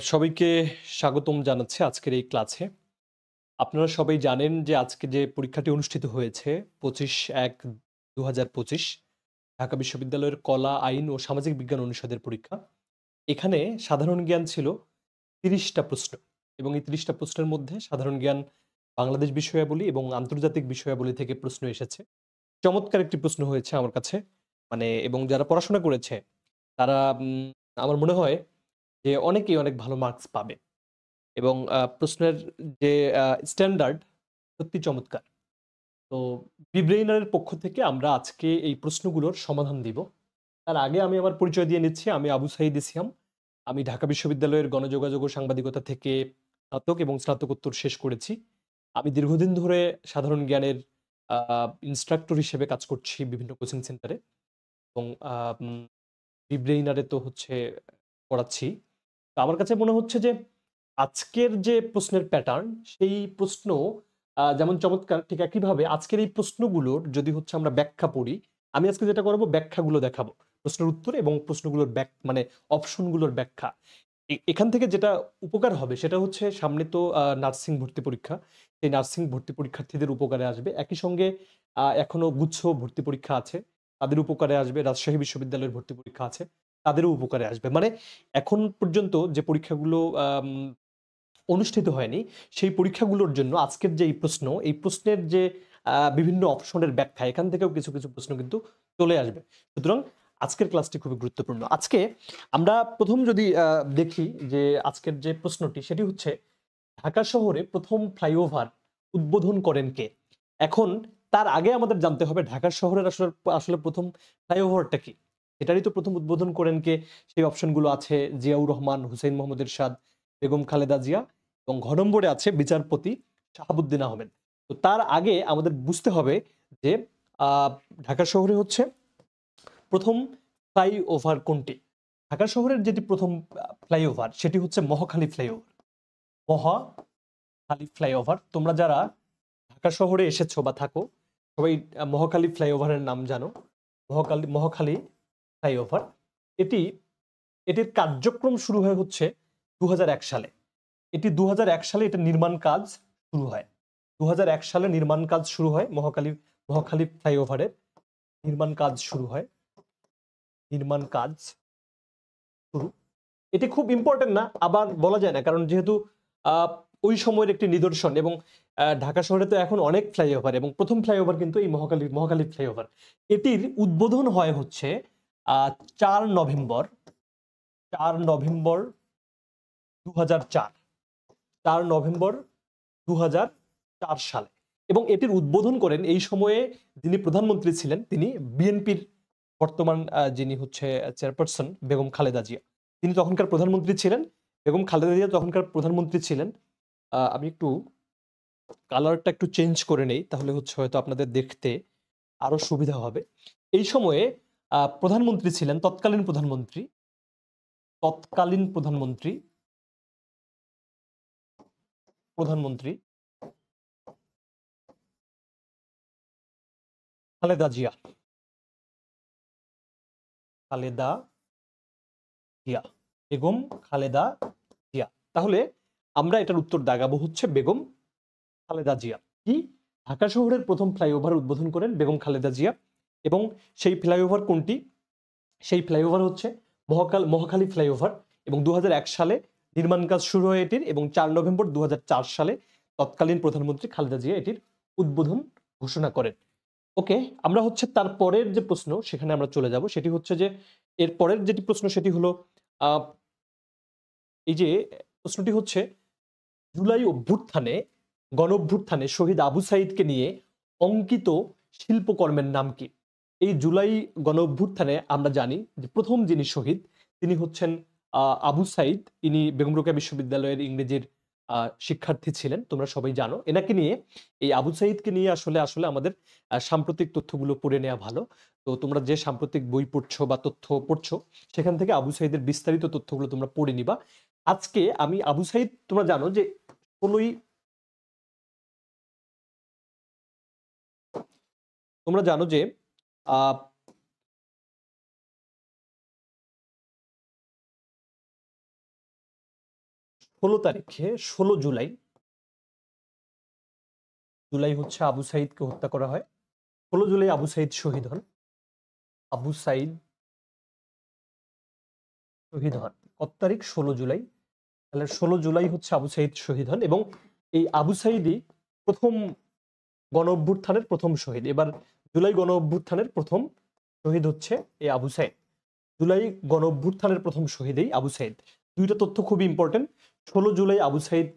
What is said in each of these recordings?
সবাইকে স্বাগতম জানাচ্ছি আজকের এই ক্লাসে। আপনারা সবাই জানেন যে আজকে যে পরীক্ষাটি অনুষ্ঠিত হয়েছে ২৫/১/২০২৫ ঢাকা বিশ্ববিদ্যালয়ের কলা, আইন ও সামাজিক বিজ্ঞান অনুষদের পরীক্ষা। এখানে সাধারণ জ্ঞান ছিল ৩০ টা প্রশ্ন এবং এই ৩০ টা প্রশ্নের মধ্যে সাধারণ জ্ঞান, বাংলাদেশ বিষয়াবলী এবং আন্তর্জাতিক বিষয়াবলী থেকে প্রশ্ন এসেছে। চমৎকার একটি প্রশ্ন হয়েছে আমার কাছে। এবং যারা পড়াশোনা করেছে তারা আমার মনে হয় যে অনেকেই অনেক ভালো মার্কস পাবে। এবং প্রশ্নের যে স্ট্যান্ডার্ড সত্যি চমৎকার। তো বিব্রেইনারের পক্ষ থেকে আমরা আজকে এই প্রশ্নগুলোর সমাধান দিব। তার আগে আমি আমার পরিচয় দিয়ে নিচ্ছি। আমি আবু সাঈদ ইসিয়াম। আমি ঢাকা বিশ্ববিদ্যালয়ের গণযোগাযোগ ও সাংবাদিকতা থেকে স্নাতক এবং স্নাতকোত্তর শেষ করেছি। আমি দীর্ঘদিন ধরে সাধারণ জ্ঞানের আ ইন্সট্রাক্টর হিসেবে কাজ করছি বিভিন্ন কোচিং সেন্টারে এবং বিব্রেইনারে তো হচ্ছে পড়াচ্ছি। তো আমার কাছে মনে হচ্ছে যে আজকের যে প্রশ্নের প্যাটার্ন সেই প্রশ্ন যেমন চমৎকার ঠিক একইভাবে আজকের এই প্রশ্নগুলোর যদি হচ্ছে আমরা ব্যাখ্যা পড়ি, আমি আজকে যেটা করব ব্যাখ্যাগুলো দেখাবো। প্রশ্নের উত্তর এবং প্রশ্নগুলোর মানে অপশনগুলোর ব্যাখ্যা। এখান থেকে যেটা উপকার হবে সেটা হচ্ছে সামনে তো নার্সিং ভর্তি পরীক্ষা। সেই নার্সিং ভর্তি পরীক্ষার্থীদের উপকারে আসবে। একই সঙ্গে এখনো গুচ্ছ ভর্তি পরীক্ষা আছে। তাদের উপকারে আসবে। রাজশাহী বিশ্ববিদ্যালয়ের ভর্তি পরীক্ষা আছে। তাদেরও উপকারে আসবে। মানে এখন পর্যন্ত যে পরীক্ষাগুলো অনুষ্ঠিত হয়নি, সেই পরীক্ষাগুলোর জন্য আজকের যে এই প্রশ্ন, এই প্রশ্নের যে বিভিন্ন অপশনের ব্যাখ্যা এখান থেকেও কিছু প্রশ্ন কিন্তু চলে আসবে। সুতরাং আজকের ক্লাসটি খুবই গুরুত্বপূর্ণ। আজকে আমরা ১ম যদি দেখি যে আজকের যে প্রশ্নটি সেটি হচ্ছে ঢাকা শহরে ১ম ফ্লাইওভার উদ্বোধন করেন কে? এখন তার আগে আমাদের জানতে হবে ঢাকা শহরের আসলে ১ম ফ্লাইওভারটা কি? এটারই তো ১ম উদ্বোধন করেন কে? সেই অপশনগুলো আছে জিয়াউর রহমান, হুসাইন মোহাম্মদ এরশাদ, বেগম খালেদা জিয়া এবং ঘ নম্বরে আছে বিচারপতি শাহাবুদ্দিন আহমেদ। তো তার আগে আমাদের বুঝতে হবে যে আ ঢাকা শহরে হচ্ছে ১ম ফ্লাইওভার কোনটি? ঢাকা শহরের যেটি ১ম ফ্লাইওভার সেটি হচ্ছে মহাখালী ফ্লাইওভার। মহাখালী ফ্লাইওভার। তোমরা যারা ঢাকা শহরে এসেছো বা থাকো সবাই মহাখালী ফ্লাইওভারের নাম জানো। মহাখালী ফ্লাইওভার। এটি এটির কার্যক্রম শুরু হয় হচ্ছে ২০০১ সালে। ২০০১ সালে এটার নির্মাণ কাজ শুরু হয়। ২০০১ সালে নির্মাণ কাজ শুরু হয় মহাখালী ফ্লাইওভারের নির্মাণ কাজ শুরু হয়। নির্মাণ কাজ শুরু। এটি খুব ইম্পোর্টেন্ট না, আবার বলা যায় না। কারণ যেহেতু আ ওই সময়ের একটি নিদর্শন এবং ঢাকা শহরে তো এখন অনেক ফ্লাইওভার এবং ১ম ফ্লাইওভার কিন্তু এই মহাখালী ফ্লাইওভার। এটির উদ্বোধন হয় হচ্ছে আ ৪ নভেম্বর ৪ নভেম্বর ২০০৪ ৪ নভেম্বর ২০০৪ সালে এবং এটির উদ্বোধন করেন এই সময়ে যিনি প্রধানমন্ত্রী ছিলেন তিনি বিএনপির বর্তমান যিনি হচ্ছে চেয়ারপারসন বেগম খালেদা জিয়া। তিনি তখনকার প্রধানমন্ত্রী ছিলেন। বেগম খালেদা জিয়া তখনকার প্রধানমন্ত্রী ছিলেন। আমি একটু কালারটা একটু চেঞ্জ করে নেই তাহলে হচ্ছে হয়তো আপনাদের দেখতে আরো সুবিধা হবে। এই সময়ে প্রধানমন্ত্রী ছিলেন তৎকালীন প্রধানমন্ত্রী খালেদা জিয়া। খালেদা জিয়া, বেগম খালেদা জিয়া। তাহলে আমরা এটার উত্তর দাগাবো হচ্ছে বেগম খালেদা জিয়া। কি? ঢাকা শহরের ১ম ফ্লাইওভার উদ্বোধন করেন বেগম খালেদা জিয়া এবং সেই ফ্লাইওভার কোনটি? সেই ফ্লাইওভার হচ্ছে মহাখালী ফ্লাইওভার এবং ২০০১ সালে নির্মাণ কাজ শুরু হয় এটির এবং ৪ নভেম্বর ২০০৪ সালে তৎকালীন প্রধানমন্ত্রী খালেদা জিয়া এটির উদ্বোধন ঘোষণা করেন। ওকে, আমরা হচ্ছে তার পরের যে প্রশ্ন সেখানে আমরা চলে যাব। সেটি হচ্ছে যে এর পরের যেটি প্রশ্ন সেটি হলো আ এই যে প্রশ্নটি হচ্ছে জুলাই অভ্যুত্থানে গণঅভ্যুত্থানে শহীদ আবু সাঈদকে নিয়ে অঙ্কিত শিল্পকর্মের নাম কি? এই জুলাই গণঅভ্যুত্থানে আমরা জানি যে ১ম যিনি শহীদ তিনি হচ্ছেন আবু সাঈদ। ইনি বেগম রোকেয়া বিশ্ববিদ্যালয়ের ইংরেজির শিক্ষার্থী ছিলেন। তোমরা সবাই জানো। এনাকে নিয়ে এই আবু সাঈদকে নিয়ে আসলে আমাদের সাম্প্রতিক তথ্যগুলো পড়ে নেয়া ভালো। তো তোমরা যে সাম্প্রতিক বই পড়ছো বা তথ্য পড়ছো সেখান থেকে আবু সাঈদের বিস্তারিত তথ্যগুলো তোমরা পড়ে নিবা। আজকে আমি আবু সাঈদ তোমরা জানো যে ১৬ই তোমরা জানো যে আ 16 তারিখে 16 জুলাই হচ্ছে আবু সাইদকে হত্যা করা হয়। 16 জুলাই আবু সাইদ শহীদ হন। আবু সাইদ শহীদ হন কত তারিখ? 16 জুলাই। তাহলে 16 জুলাই হচ্ছে আবু সাইদ শহীদ হন এবং এই আবু সাইদই প্রথম গণ অভ্যুত্থানের প্রথম শহীদ। এবার জুলাই গণ অভ্যুত্থানের প্রথম শহীদ হচ্ছে এই আবু সাইদ। জুলাই গণ অভ্যুত্থানের প্রথম শহীদ এই আবু সাইদ। দুইটা তথ্য খুবই ইম্পর্টেন্ট। 16 জুলাই আবু সাইদ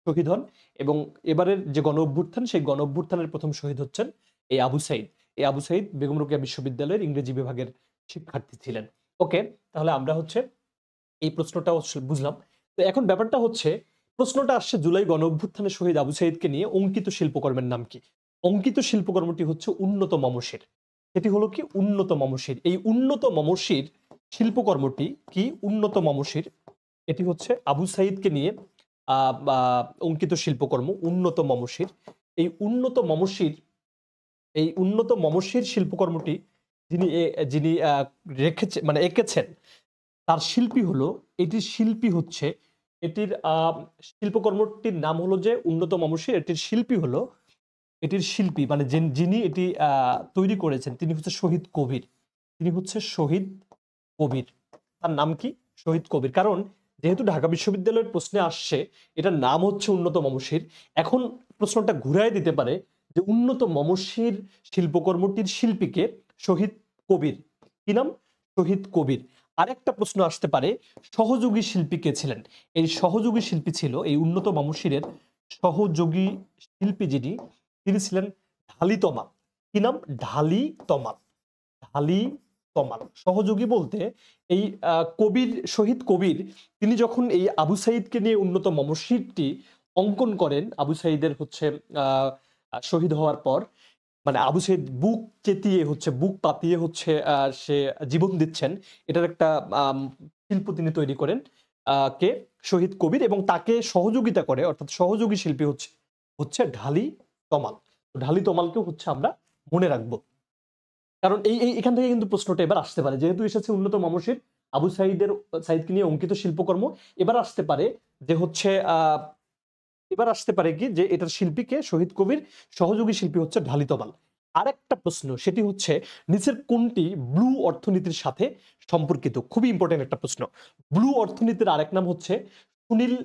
শহীদ হন এবং এবারের যে গণ অভ্যুত্থান সেই গণ অভ্যুত্থানের প্রথম শহীদ হচ্ছেন এই আবু সাইদ। এই আবু সাইদ বেগম রোকেয়া বিশ্ববিদ্যালয়ের ইংরেজি বিভাগের শিক্ষার্থী ছিলেন। ওকে, তাহলে আমরা হচ্ছে এই প্রশ্নটাও বুঝলাম। তো এখন ব্যাপারটা হচ্ছে, প্রশ্নটা আসছে জুলাই গণ অভ্যুত্থানের শহীদ আবু সাইদকে নিয়ে অঙ্কিত শিল্পকর্মের নাম কি? অঙ্কিত শিল্পকর্মটি হচ্ছে উন্নত মমশির। এটি হলো কি? উন্নত মমশির। এই উন্নত মমশির শিল্পকর্মটি কি? উন্নত মমশির এটি হচ্ছে আবু সাইদকে নিয়ে অঙ্কিত শিল্পকর্ম উন্নত মমশির। এই উন্নত মমশির শিল্পকর্মটি যিনি মানে এঁকেছেন, তার শিল্পী হলো, এটির শিল্পী হচ্ছে, এটির শিল্পকর্মটির নাম হলো যে উন্নত মমশির। এটির শিল্পী মানে যিনি এটি তৈরি করেছেন তিনি হচ্ছে শহীদ কবির। তার নাম কি? শহীদ কবির। কারণ যেহেতু ঢাকা বিশ্ববিদ্যালয়ের প্রশ্নে আসছে এটার নাম হচ্ছে উন্নত মমশির, এখন প্রশ্নটা ঘুরায় দিতে পারে যে উন্নত মমশির শিল্পকর্মটির শিল্পীকে শহীদ কবির। কি নাম? শহীদ কবির। আরেকটা প্রশ্ন আসতে পারে, সহযোগী শিল্পী কে ছিলেন? এই সহযোগী শিল্পী ছিল এই উন্নত মমশিরের সহযোগী শিল্পী তিনি ছিলেন ঢালি তমাল। কি নাম? ঢালি তমাল। সহযোগী বলতে এই শহীদ কবির তিনি যখন এই আবু সাইদকে নিয়ে উন্নত মমশিরটি অঙ্কন করেন, আবু সাইদের হচ্ছে শহীদ হওয়ার পর, মানে আবু সাইদ বুক পাতিয়ে হচ্ছে সে জীবন দিচ্ছেন, এটার একটা শিল্প তিনি তৈরি করেন কে? শহীদ কবির। এবং তাকে সহযোগিতা করে, অর্থাৎ সহযোগী শিল্পী হচ্ছে ঢালি তমাল। ঢালি তমালকেও হচ্ছে আমরা মনে রাখবো, কারণ এখান থেকে কিন্তু প্রশ্নটা এবার আসতে পারে, যেহেতু এসেছে উন্নত মমশির আবু সাইদকে নিয়ে অঙ্কিত শিল্পকর্ম। এবার আসতে পারে কি যে এটার শিল্পীকে শহীদ কবির, সহযোগী শিল্পী হচ্ছে ঢালি তমাল। আরেকটা প্রশ্ন, সেটি হচ্ছে নিচের কোনটি ব্লু অর্থনীতির সাথে সম্পর্কিত? খুবই ইম্পর্টেন্ট একটা প্রশ্ন। ব্লু অর্থনীতির আরেক নাম হচ্ছে সুনীল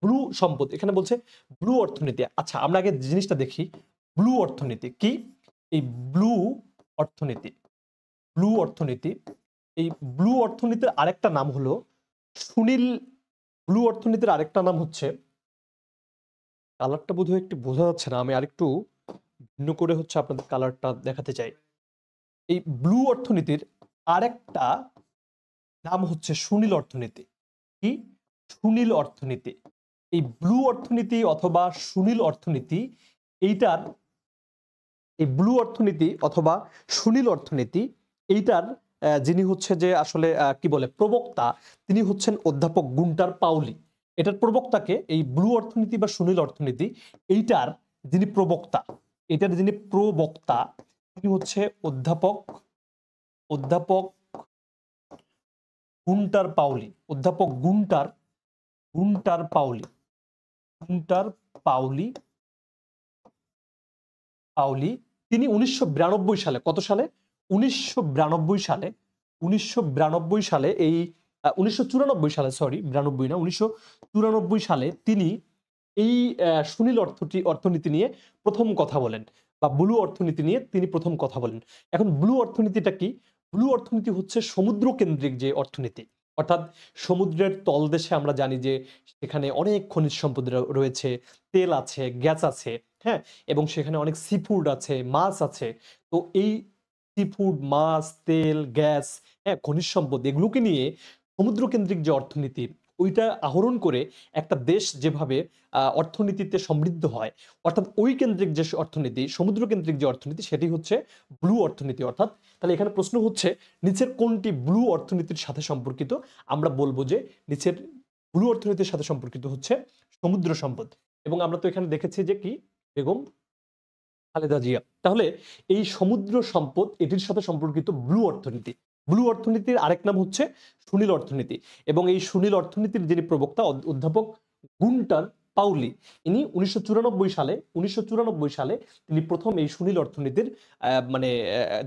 ব্লু সম্পদ। এখানে বলছে ব্লু অর্থনীতি। আচ্ছা, আমরা আগে জিনিসটা দেখি, ব্লু অর্থনীতি কি? এই ব্লু অর্থনীতি এই ব্লু অর্থনীতির আরেকটা নাম হলো সুনীল। ব্লু অর্থনীতির আরেকটা নাম হচ্ছে, কালারটা বোধহয় একটু বোঝা যাচ্ছে না, আমি আরেকটু ভিন্ন করে হচ্ছে আপনাদের কালারটা দেখাতে চাই। এই ব্লু অর্থনীতির আরেকটা নাম হচ্ছে সুনীল অর্থনীতি। কি? সুনীল অর্থনীতি। এই ব্লু অর্থনীতি অথবা সুনীল অর্থনীতি, এই ব্লু অর্থনীতি অথবা সুনীল অর্থনীতি এইটার যিনি হচ্ছে যে আসলে কি বলে প্রবক্তা, তিনি হচ্ছেন অধ্যাপক গুন্টার পাউলি। এটার প্রবক্তাকে, এই ব্লু অর্থনীতি বা সুনীল অর্থনীতি এইটার যিনি প্রবক্তা, তিনি হচ্ছে অধ্যাপক গুন্টার পাউলি। অধ্যাপক গুন্টার পাউলি। তিনি 1992 সালে, কত সালে? 1992 সালে এই 1994 সালে, সরি 92 না, 1994 সালে তিনি এই সুনীল অর্থনীতি নিয়ে প্রথম কথা বলেন, বা ব্লু অর্থনীতি নিয়ে তিনি প্রথম কথা বলেন। এখন ব্লু অর্থনীতিটা কি? ব্লু অর্থনীতি হচ্ছে সমুদ্র কেন্দ্রিক যে অর্থনীতি, অর্থাৎ সমুদ্রের তলদেশে আমরা জানি যে সেখানে অনেক খনিজ সম্পদ রয়েছে, তেল আছে, গ্যাস আছে, হ্যাঁ, এবং সেখানে অনেক সি ফুড আছে, মাছ আছে। তো এই সি ফুড, মাছ, তেল, গ্যাস, হ্যাঁ, খনিজ সম্পদ, এগুলোকে নিয়ে সমুদ্র কেন্দ্রিক যে অর্থনীতি, ওইটা আহরণ করে একটা দেশ যেভাবে অর্থনীতিতে সমৃদ্ধ হয়, অর্থাৎ ওই কেন্দ্রিক যে অর্থনীতি, সমুদ্র কেন্দ্রিক যে অর্থনীতি, সেটি হচ্ছে ব্লু অর্থনীতি। অর্থাৎ তাহলে এখানে প্রশ্ন হচ্ছে নিচের কোনটি ব্লু অর্থনীতির সাথে সম্পর্কিত? আমরা বলবো যে নিচের ব্লু অর্থনীতির সাথে সম্পর্কিত হচ্ছে সমুদ্র সম্পদ। এবং আমরা তো এখানে দেখেছি যে কি, বেগম খালেদা জিয়া। তাহলে এই সমুদ্র সম্পদ এটির সাথে সম্পর্কিত ব্লু অর্থনীতি। ব্লু অর্থনীতির আরেক নাম হচ্ছে সুনীল অর্থনীতি। এবং এই সুনীল অর্থনীতির যিনি প্রবক্তা অধ্যাপক গুন্টার পাউলি। ইনি 1994 সালে তিনি প্রথম এই সুনীল অর্থনীতির মানে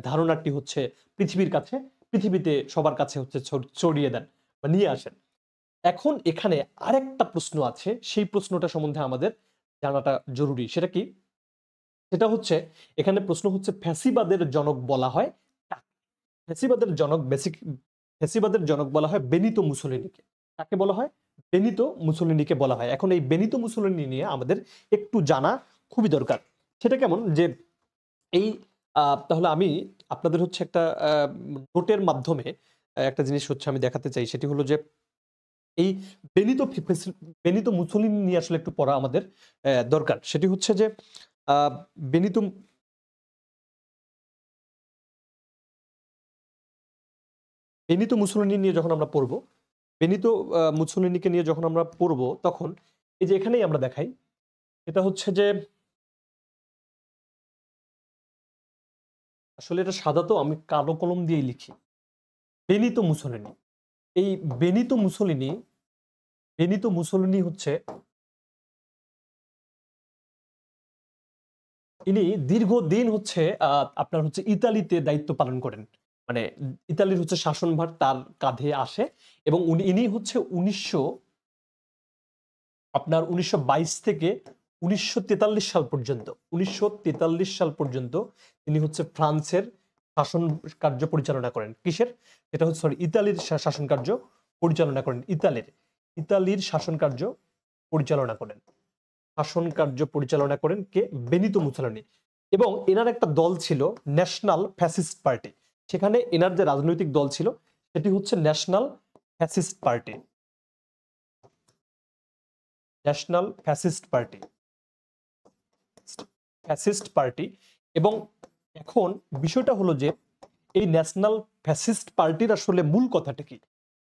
ধারণাটি হচ্ছে পৃথিবীর কাছে, পৃথিবীতে সবার কাছে হচ্ছে ছড়িয়ে দেন বা নিয়ে আসেন। এখন এখানে আরেকটা প্রশ্ন আছে, সেই প্রশ্নটা সম্বন্ধে আমাদের জানাটা জরুরি। সেটা কি? সেটা হচ্ছে, এখানে প্রশ্ন হচ্ছে ফ্যাসিবাদের জনক বলা হয় কাকে? ফ্যাসিবাদের জনক বলা হয় বেনিতো মুসোলিনিকে। কাকে বলা হয়? বেনিতো মুসোলিনিকে বলা হয়। এখন এই বেনিতো মুসোলিনি নিয়ে আমাদের একটু জানা খুবই দরকার। সেটা কেমন যে এই তাহলে আমি আপনাদের হচ্ছে একটা নোটের মাধ্যমে একটা জিনিস হচ্ছে আমি দেখাতে চাই। সেটি হলো যে এই বেনিতো মুসোলিনি নিয়ে আসলে একটু পড়া আমাদের দরকার। সেটি হচ্ছে যে আ বেনিতো বেনিতো মুসোলিনি নিয়ে যখন আমরা পড়ব, বেনিতো মুসোলিনিকে নিয়ে যখন আমরা পড়ব, তখন এই যে এখানেই আমরা দেখাই, এটা হচ্ছে যে আসলে এটা সাদা তো আমি কালো কলম দিয়েই লিখি। Benito Mussolini. এই বেনিতো মুসোলিনি, বেনিতো মুসোলিনি হচ্ছে ইনি দীর্ঘদিন হচ্ছে আপনার হচ্ছে ইতালিতে দায়িত্ব পালন করেন। মানে ইতালির হচ্ছে শাসনভার তার কাঁধে আসে এবং ইনি হচ্ছে 1922 থেকে 1943 সাল পর্যন্ত 1943 সাল পর্যন্ত তিনি হচ্ছে ফ্রান্সের শাসন কার্য পরিচালনা করেন। কিসের? এটা হচ্ছে সরি ইতালির শাসন কার্য পরিচালনা করেন। ইতালির শাসন কার্য পরিচালনা করেন। শাসন কার্য পরিচালনা করেন কে? Benito Mussolini. এবং এনার একটা দল ছিল ন্যাশনাল ফ্যাসিস্ট পার্টি। সেখানে এনার যে রাজনৈতিক দল ছিল সেটি হচ্ছে national fascist party. National fascist party. Fascist party. এবং এখন বিষয়টা হলো যে এই ন্যাশনাল ফ্যাসিস্ট পার্টির আসলে মূল কথাটা কি?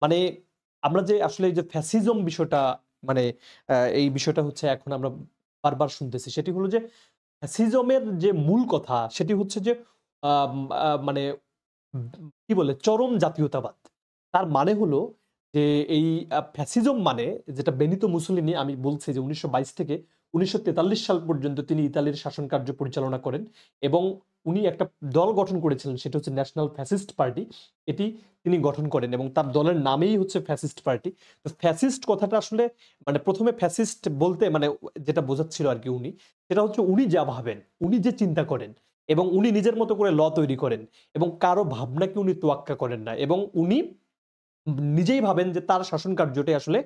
মানে আমরা যে আসলে এই যে ফ্যাসিজম বিষয়টা মানে এই বিষয়টা হচ্ছে এখন আমরা বারবার শুনতেছি। সেটি হলো যে ফ্যাসিজমের যে মূল কথা সেটি হচ্ছে যে আম মানে কি বলে চরম জাতীয়তাবাদ। তার মানে হলো যে এই ফ্যাসিজম মানে যেটা বেনিতো মুসোলিনি আমি বলছি যে ১৯২২ থেকে ১৯৪৩ সাল পর্যন্ত তিনি ইতালির শাসন কার্য পরিচালনা করেন এবং উনি একটা দল গঠন করেছিলেন সেটা হচ্ছে ন্যাশনাল ফ্যাসিস্ট পার্টি। এটি তিনি গঠন করেন এবং তার দলের নামেই হচ্ছে ফ্যাসিস্ট পার্টি। তো ফ্যাসিস্ট কথাটা আসলে মানে ১ম এ ফ্যাসিস্ট বলতে মানে যেটা বোঝাচ্ছিল আরকি উনি, সেটা হচ্ছে উনি যা ভাবেন, উনি যে চিন্তা করেন এবং উনি নিজের মতো করে তৈরি করেন এবং কারো ভাবনাকে উনি তোয়াক্কা করেন না এবং উনি নিজেই ভাবেন যে তার শাসন কার্যটাই আসলে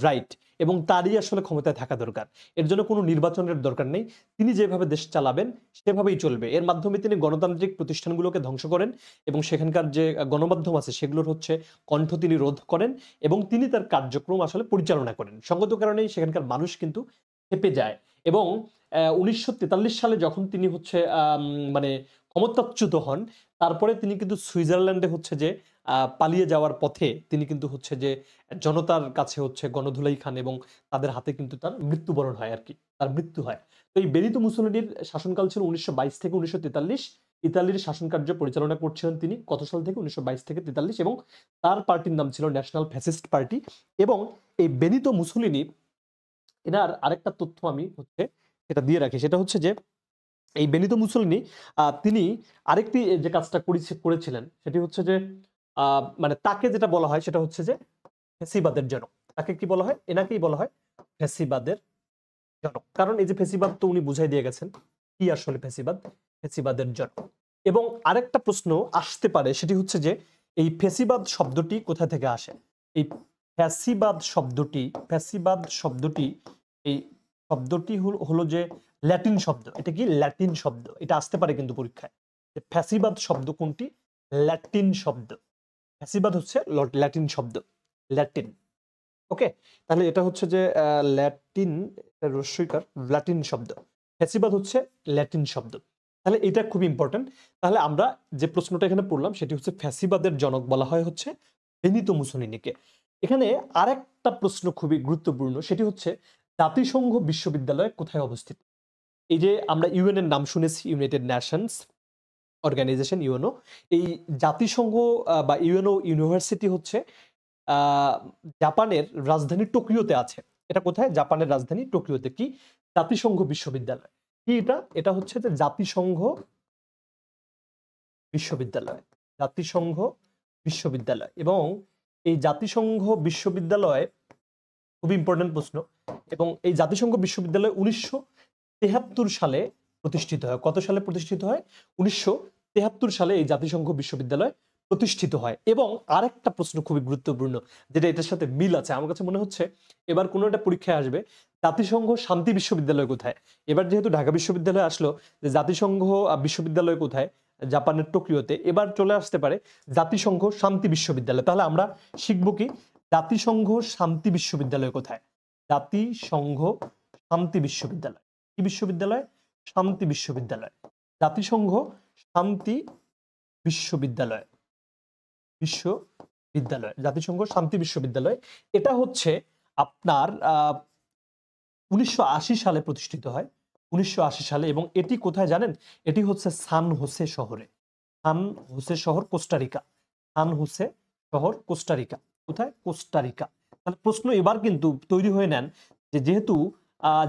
রাইট এবং তারই আসলে ক্ষমতায় থাকা দরকার। এর জন্য কোনো নির্বাচনের দরকার নেই। তিনি যেভাবে দেশ চালাবেন সেভাবেই চলবে। এর মাধ্যমে তিনি গণতান্ত্রিক প্রতিষ্ঠানগুলোকে ধ্বংস করেন এবং সেখানকার যে গণমাধ্যম আছে সেগুলোর হচ্ছে কণ্ঠ তিনি রোধ করেন এবং তিনি তার কার্যক্রম আসলে পরিচালনা করেন। সঙ্গত কারণেই সেখানকার মানুষ কিন্তু ক্ষেপে যায় এবং ১৯৪৩ সালে যখন তিনি হচ্ছে মানে ক্ষমতাচ্যুত হন, তারপরে তিনি কিন্তু সুইজারল্যান্ডে হচ্ছে যে পালিয়ে যাওয়ার পথে তিনি কিন্তু হচ্ছে যে জনতার কাছে হচ্ছে গণধুলাই খান এবং তাদের হাতে কিন্তু তার মৃত্যুবরণ হয় আরকি। তার মৃত্যু হয়। তো এই বেনিতো মুসোলিনির শাসনকাল ছিল ১৯২২ থেকে ১৯৪৩। ইতালির শাসন কার্য পরিচালনা করছিলেন তিনি কত সাল থেকে? ১৯২২ থেকে ৪৩ এবং তার পার্টির নাম ছিল ন্যাশনাল ফ্যাসিস্ট পার্টি এবং এই বেনিতো মুসোলিনি এনার আরেকটা তথ্য আমি হচ্ছে সেটা দিয়ে রাখি। সেটা হচ্ছে যে এই বেনিতো মুসোলিনি তিনি আরেকটি যে কাজটা করেছিলেন সেটি হচ্ছে যে আ মানে তাকে যেটা বলা হয় সেটা হচ্ছে যে ফ্যাসিবাদের জনক। তাকে কি বলা হয়? এনাকেই বলা হয় ফ্যাসিবাদের জনক। কারণ এই যে ফ্যাসিবাদ তো উনি বুঝাই দিয়ে গেছেন। কি আসলে ফ্যাসিবাদ? ফ্যাসিবাদের জনক। এবং আরেকটা প্রশ্ন আসতে পারে সেটি হচ্ছে যে এই ফ্যাসিবাদ শব্দটি কোথা থেকে আসে? এই ফ্যাসিবাদ শব্দটি এই শব্দটি হলো যে ল্যাটিন শব্দ। এটা কি? ল্যাটিন শব্দ। এটা আসতে পারে কিন্তু পরীক্ষায়। যে ফ্যাসিবাদ শব্দ কোনটি? ল্যাটিন শব্দ। ফ্যাসিবাদ হচ্ছে ল্যাটিন শব্দ। ল্যাটিন। ওকে? তাহলে এটা হচ্ছে যে ল্যাটিন রস্বইকার ল্যাটিন শব্দ। ফ্যাসিবাদ হচ্ছে ল্যাটিন শব্দ। তাহলে এটা খুবই ইম্পোর্টেন্ট। তাহলে আমরা যে প্রশ্নটা এখানে পড়লাম সেটি হচ্ছে ফ্যাসিবাদের জনক বলা হয় হচ্ছে বেনিতো মুসোলিনিকে। এখানে আরেকটা প্রশ্ন খুবই গুরুত্বপূর্ণ সেটি হচ্ছে জাতিসংঘ বিশ্ববিদ্যালয় কোথায় অবস্থিত? এই যে আমরা ইউএন এর নাম শুনেছি ইউনাইটেড নেশনস অর্গানাইজেশন ইউএনও। এই জাতিসংঘ বা ইউএনও ইউনিভার্সিটি হচ্ছে আ জাপানের রাজধানী টোকিওতে আছে। এটা কোথায়? জাপানের রাজধানী টোকিওতে। কি? জাতিসংঘ বিশ্ববিদ্যালয়। কি এটা? এটা হচ্ছে যে জাতিসংঘ বিশ্ববিদ্যালয়। জাতিসংঘ বিশ্ববিদ্যালয় এবং এই জাতিসংঘ বিশ্ববিদ্যালয় খুবই ইম্পর্টেন্ট প্রশ্ন এবং এই জাতিসংঘ বিশ্ববিদ্যালয় ১৯৭৩ সালে প্রতিষ্ঠিত হয়। কত সালে প্রতিষ্ঠিত হয়? ১৯৭৩ সালে এই জাতিসংঘ বিশ্ববিদ্যালয় প্রতিষ্ঠিত হয় এবং আরেকটা প্রশ্ন খুবই গুরুত্বপূর্ণ যেটা এটার সাথে মিল আছে। আমার কাছে মনে হচ্ছে এবার কোনো একটা পরীক্ষায় আসবে জাতিসংঘ শান্তি বিশ্ববিদ্যালয় কোথায়? এবার যেহেতু ঢাকা বিশ্ববিদ্যালয় আসলো যে জাতিসংঘ বিশ্ববিদ্যালয় কোথায়? জাপানের টোকিওতে। এবার চলে আসতে পারে জাতিসংঘ শান্তি বিশ্ববিদ্যালয়। তাহলে আমরা শিখব কি? জাতিসংঘ শান্তি বিশ্ববিদ্যালয় কোথায়? জাতিসংঘ শান্তি বিশ্ববিদ্যালয়। কি বিশ্ববিদ্যালয়? শান্তি বিশ্ববিদ্যালয়। জাতিসংঘ শান্তি বিশ্ববিদ্যালয়। বিশ্ববিদ্যালয়। জাতিসংঘ শান্তি বিশ্ববিদ্যালয়। এটা হচ্ছে আপনার ১৯৮০ সালে প্রতিষ্ঠিত হয়। ১৯৮০ সালে এবং এটি কোথায় জানেন? এটি হচ্ছে সান হোসে শহরে। সান হোসে শহর কোস্টারিকা। সান হোসে শহর কোস্টারিকা। কোথায়? কোস্টারিকা। তাহলে প্রশ্ন এবার কিন্তু তৈরি হয়ে নেন যে যেহেতু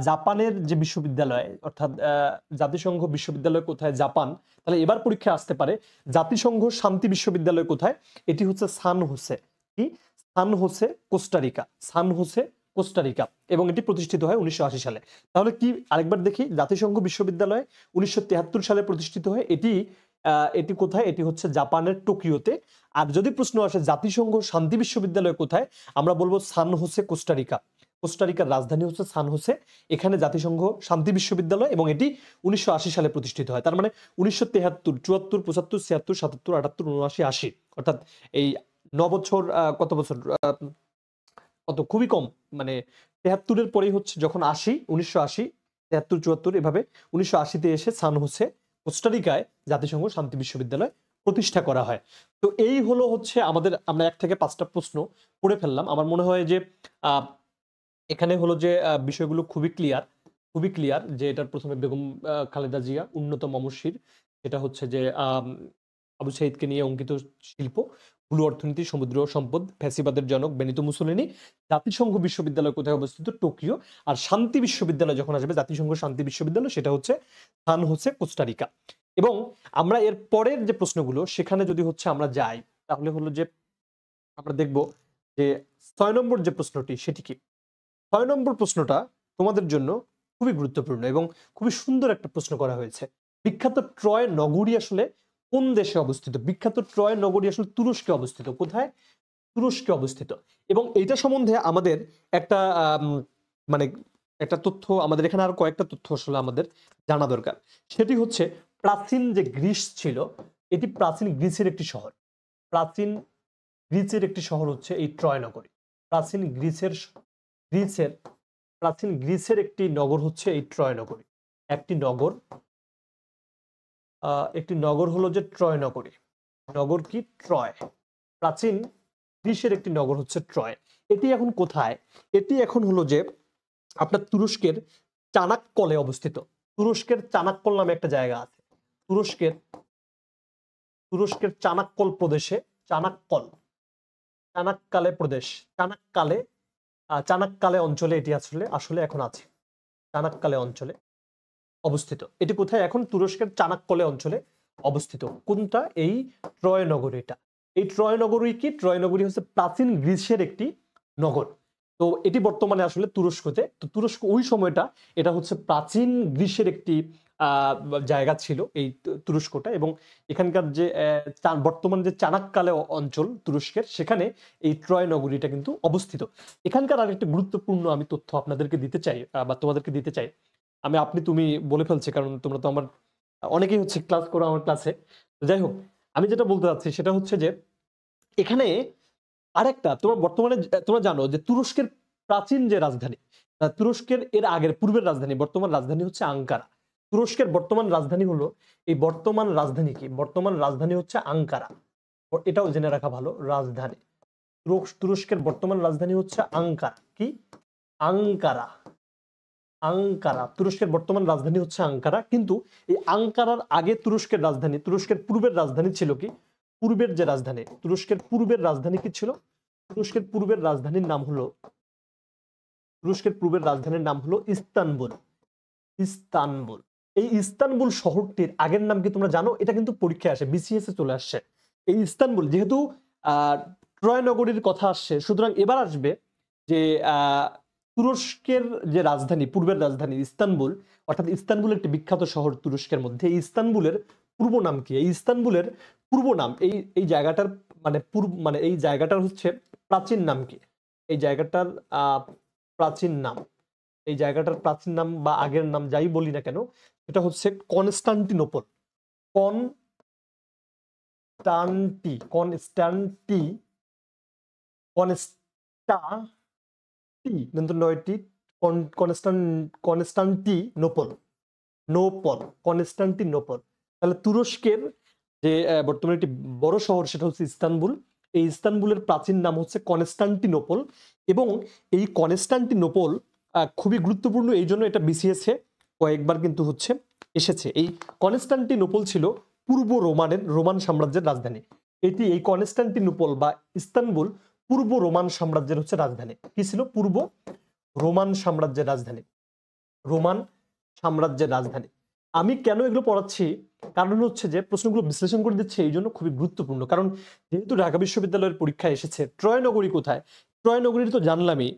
জাপানের যে বিশ্ববিদ্যালয় অর্থাৎ জাতিসংঘ বিশ্ববিদ্যালয় কোথায়? জাপান। তাহলে এবার পরীক্ষায় আসতে পারে জাতিসংঘ শান্তি বিশ্ববিদ্যালয় কোথায়? এটি হচ্ছে সান হোসে। কি? সান হোসে কোস্টারিকা। সান হোসে কোস্টারিকা এবং এটি প্রতিষ্ঠিত হয় ১৯৮০ সালে। তাহলে কি আরেকবার দেখি জাতিসংঘ বিশ্ববিদ্যালয় ১৯৭৩ সালে প্রতিষ্ঠিত হয়। এটি কোথায়? এটি হচ্ছে জাপানের টোকিওতে। আর যদি প্রশ্ন আসে জাতিসংঘ শান্তি বিশ্ববিদ্যালয় কোথায়? আমরা বলবো সান হোসে কোস্টারিকা। কোস্টারিকার রাজধানী হচ্ছে সান হোসে। এখানে জাতিসংঘ শান্তি বিশ্ববিদ্যালয় এবং এটি ১৯৮০ সালে প্রতিষ্ঠিত হয়। তার মানে ১৯৭৩, ৭৪, ৭৫, ৭৬, ৭৭, ৭৮, ৭৯, ৮০ অর্থাৎ এই ৯ বছর কত বছর? কত? খুবই কম। মানে ৭৩ এর পরেই হচ্ছে যখন ৮০, ১৯৮০, ৭৩, ৭৪ এভাবে ১৯৮০ তে এসে সান হোসে কোস্টারিকায় জাতিসংঘ শান্তি বিশ্ববিদ্যালয় প্রতিষ্ঠা করা হয়। তো এই হলো হচ্ছে আমরা ১ থেকে ৫ টা প্রশ্ন পড়ে ফেললাম। আমার মনে হয় যে আ এখানে হলো যে বিষয়গুলো খুবই ক্লিয়ার যে এটার ১ম এ বেগম খালেদা জিয়া, উন্নত মমশির। এটা হচ্ছে যে আবু সাইদকে নিয়ে অঙ্কিত শিল্প, ব্লু অর্থনীতি, সমুদ্র সম্পদ, ফ্যাসিবাদের জনক বেনিতো মুসোলিনি। জাতিসংঘ বিশ্ববিদ্যালয় কোথায় অবস্থিত? টোকিও। আর শান্তি বিশ্ববিদ্যালয় যখন আসবে জাতিসংঘ শান্তি বিশ্ববিদ্যালয় সেটা হচ্ছে সান হোসে কোস্টারিকা। এবং আমরা এর পরের যে প্রশ্নগুলো সেখানে যদি হচ্ছে আমরা যাই তাহলে হলো যে আমরা দেখব যে ৬ নম্বর যে প্রশ্নটি সেটি কি? ৬ নম্বর প্রশ্নটা তোমাদের জন্য খুবই গুরুত্বপূর্ণ এবং খুবই সুন্দর একটা প্রশ্ন করা হয়েছে। বিখ্যাত ট্রয় নগরী আসলে কোন দেশে অবস্থিত? বিখ্যাত ট্রয় নগরী আসলে তুরস্কে অবস্থিত। কোথায়? তুরস্কে অবস্থিত। এবং এইটা সম্বন্ধে আমাদের একটা মানে একটা তথ্য আমাদের এখানে আরো কয়েকটা তথ্য আসলে আমাদের জানা দরকার। সেটি হচ্ছে প্রাচীন যে গ্রিস ছিল, এটি প্রাচীন গ্রিসের একটি শহর। প্রাচীন গ্রিসের একটি শহর হচ্ছে এই ট্রয় নগরী। প্রাচীন গ্রিসের প্রাচীন গ্রিসের একটি নগর হচ্ছে এই ট্রয় নগরী। একটি নগর একটি নগর হলো যে ট্রয় নগরী। নগর কি? ট্রয়। প্রাচীন গ্রিসের একটি নগর হচ্ছে ট্রয়। এটি এখন কোথায়? এটি এখন হলো যে আপনার তুরস্কের চানাক্কলে অবস্থিত। তুরস্কের চানাক্কল নামে একটা জায়গা আছে। তুরস্কের চানাক্কল প্রদেশে চানাক্কালে প্রদেশ। চানাক্কালে অঞ্চলে এটি আসলে এখন আছে। চানাক্কালে অঞ্চলে অবস্থিত। এটি কোথায় এখন? তুরস্কের চানাক্কলে অঞ্চলে অবস্থিত। কোনটা? এই ট্রয় নগরীটা। এই ট্রয় নগরী কি? ট্রয় নগরী হচ্ছে প্রাচীন গ্রিসের একটি নগর। তো এটি বর্তমানে আসলে তুরস্কতে। তো তুরস্ক ওই সময়টা এটা হচ্ছে প্রাচীন গ্রিসের একটি জায়গা ছিল এই তুরস্কটা এবং এখানকার যে বর্তমান যে চাণক্যালে অঞ্চল তুরস্কের সেখানে এই ট্রয় নগরীটা কিন্তু অবস্থিত। এখানকার আরেকটা গুরুত্বপূর্ণ আমি তথ্য আপনাদেরকে দিতে চাই বা তোমাদেরকে দিতে চাই। আপনি তুমি বলে ফেলছি কারণ তোমরা তো আমার অনেকেই হচ্ছে ক্লাস করো আমার ক্লাসে। যাই হোক আমি যেটা বলতে চাচ্ছি সেটা হচ্ছে যে এখানে আরেকটা তোমরা জানো যে তুরস্কের প্রাচীন যে রাজধানী তুরস্কের এর আগের পূর্বের রাজধানী বর্তমান রাজধানী হচ্ছে আঙ্কারা। তুরস্কের বর্তমান রাজধানী হলো এই বর্তমান রাজধানী কি? বর্তমান রাজধানী হচ্ছে আঙ্কারা। এটাও জেনে রাখা ভালো। রাজধানী তুরস্কের বর্তমান রাজধানী হচ্ছে আঙ্কারা। কি? আঙ্কারা। আঙ্কারা তুরস্কের বর্তমান রাজধানী হচ্ছে আঙ্কারা। কিন্তু এই আঙ্কারার আগে তুরস্কের পূর্বের রাজধানী ছিল কি? তুরস্কের পূর্বের রাজধানী কি ছিল? তুরস্কের পূর্বের রাজধানীর নাম হলো তুরস্কের পূর্বের রাজধানীর নাম হলো ইস্তানবুল। ইস্তানবুল। এই ইস্তানবুল শহরটির আগের নাম কি তোমরা জানো? এটা কিন্তু পরীক্ষায় আসে, বিসিএস এ চলে আসছে। এই ইস্তানবুল যেহেতু ট্রয় নগরীর কথা আসছে, সুতরাং এবার আসবে যে তুরস্কের যে রাজধানী, পূর্বের রাজধানী ইস্তানবুল, অর্থাৎ ইস্তানবুল একটি বিখ্যাত শহর তুরস্কের মধ্যে। এই ইস্তানবুলের পূর্ব নাম কি? এই ইস্তানবুলের পূর্ব নাম, এই জায়গাটার মানে এই জায়গাটার হচ্ছে প্রাচীন নাম কি? এই জায়গাটার প্রাচীন নাম, এই জায়গাটার প্রাচীন নাম বা আগের নাম যাই বলি না কেন, এটা হচ্ছে কনস্টান্টিনোপল। কনস্টান্টিনোপল। তাহলে তুরস্কের যে বর্তমানে একটি বড় শহর সেটা হচ্ছে ইস্তানবুল। এই ইস্তানবুলের প্রাচীন নাম হচ্ছে কনস্টান্টিনোপল। এবং এই কনস্টান্টিনোপল খুবই গুরুত্বপূর্ণ, এই জন্য এটা বিসিএস এ কয়েকবার কিন্তু হচ্ছে এসেছে। এই কনস্টান্টিনোপল ছিল পূর্ব রোমান সাম্রাজ্যের রাজধানী। এই কনস্টান্টিনোপল বা ইস্তানবুল পূর্ব রোমান সাম্রাজ্যের হচ্ছে রাজধানী। কি ছিল? পূর্ব রোমান সাম্রাজ্যের রাজধানী। রোমান সাম্রাজ্যের রাজধানী। আমি কেন এগুলো পড়াচ্ছি? কারণ হচ্ছে যে প্রশ্নগুলো বিশ্লেষণ করে দিচ্ছে, এই জন্য খুবই গুরুত্বপূর্ণ। কারণ যেহেতু ঢাকা বিশ্ববিদ্যালয়ের পরীক্ষা এসেছে, ট্রয় নগরী কোথায়? ট্রয় নগরী তো জানলামই,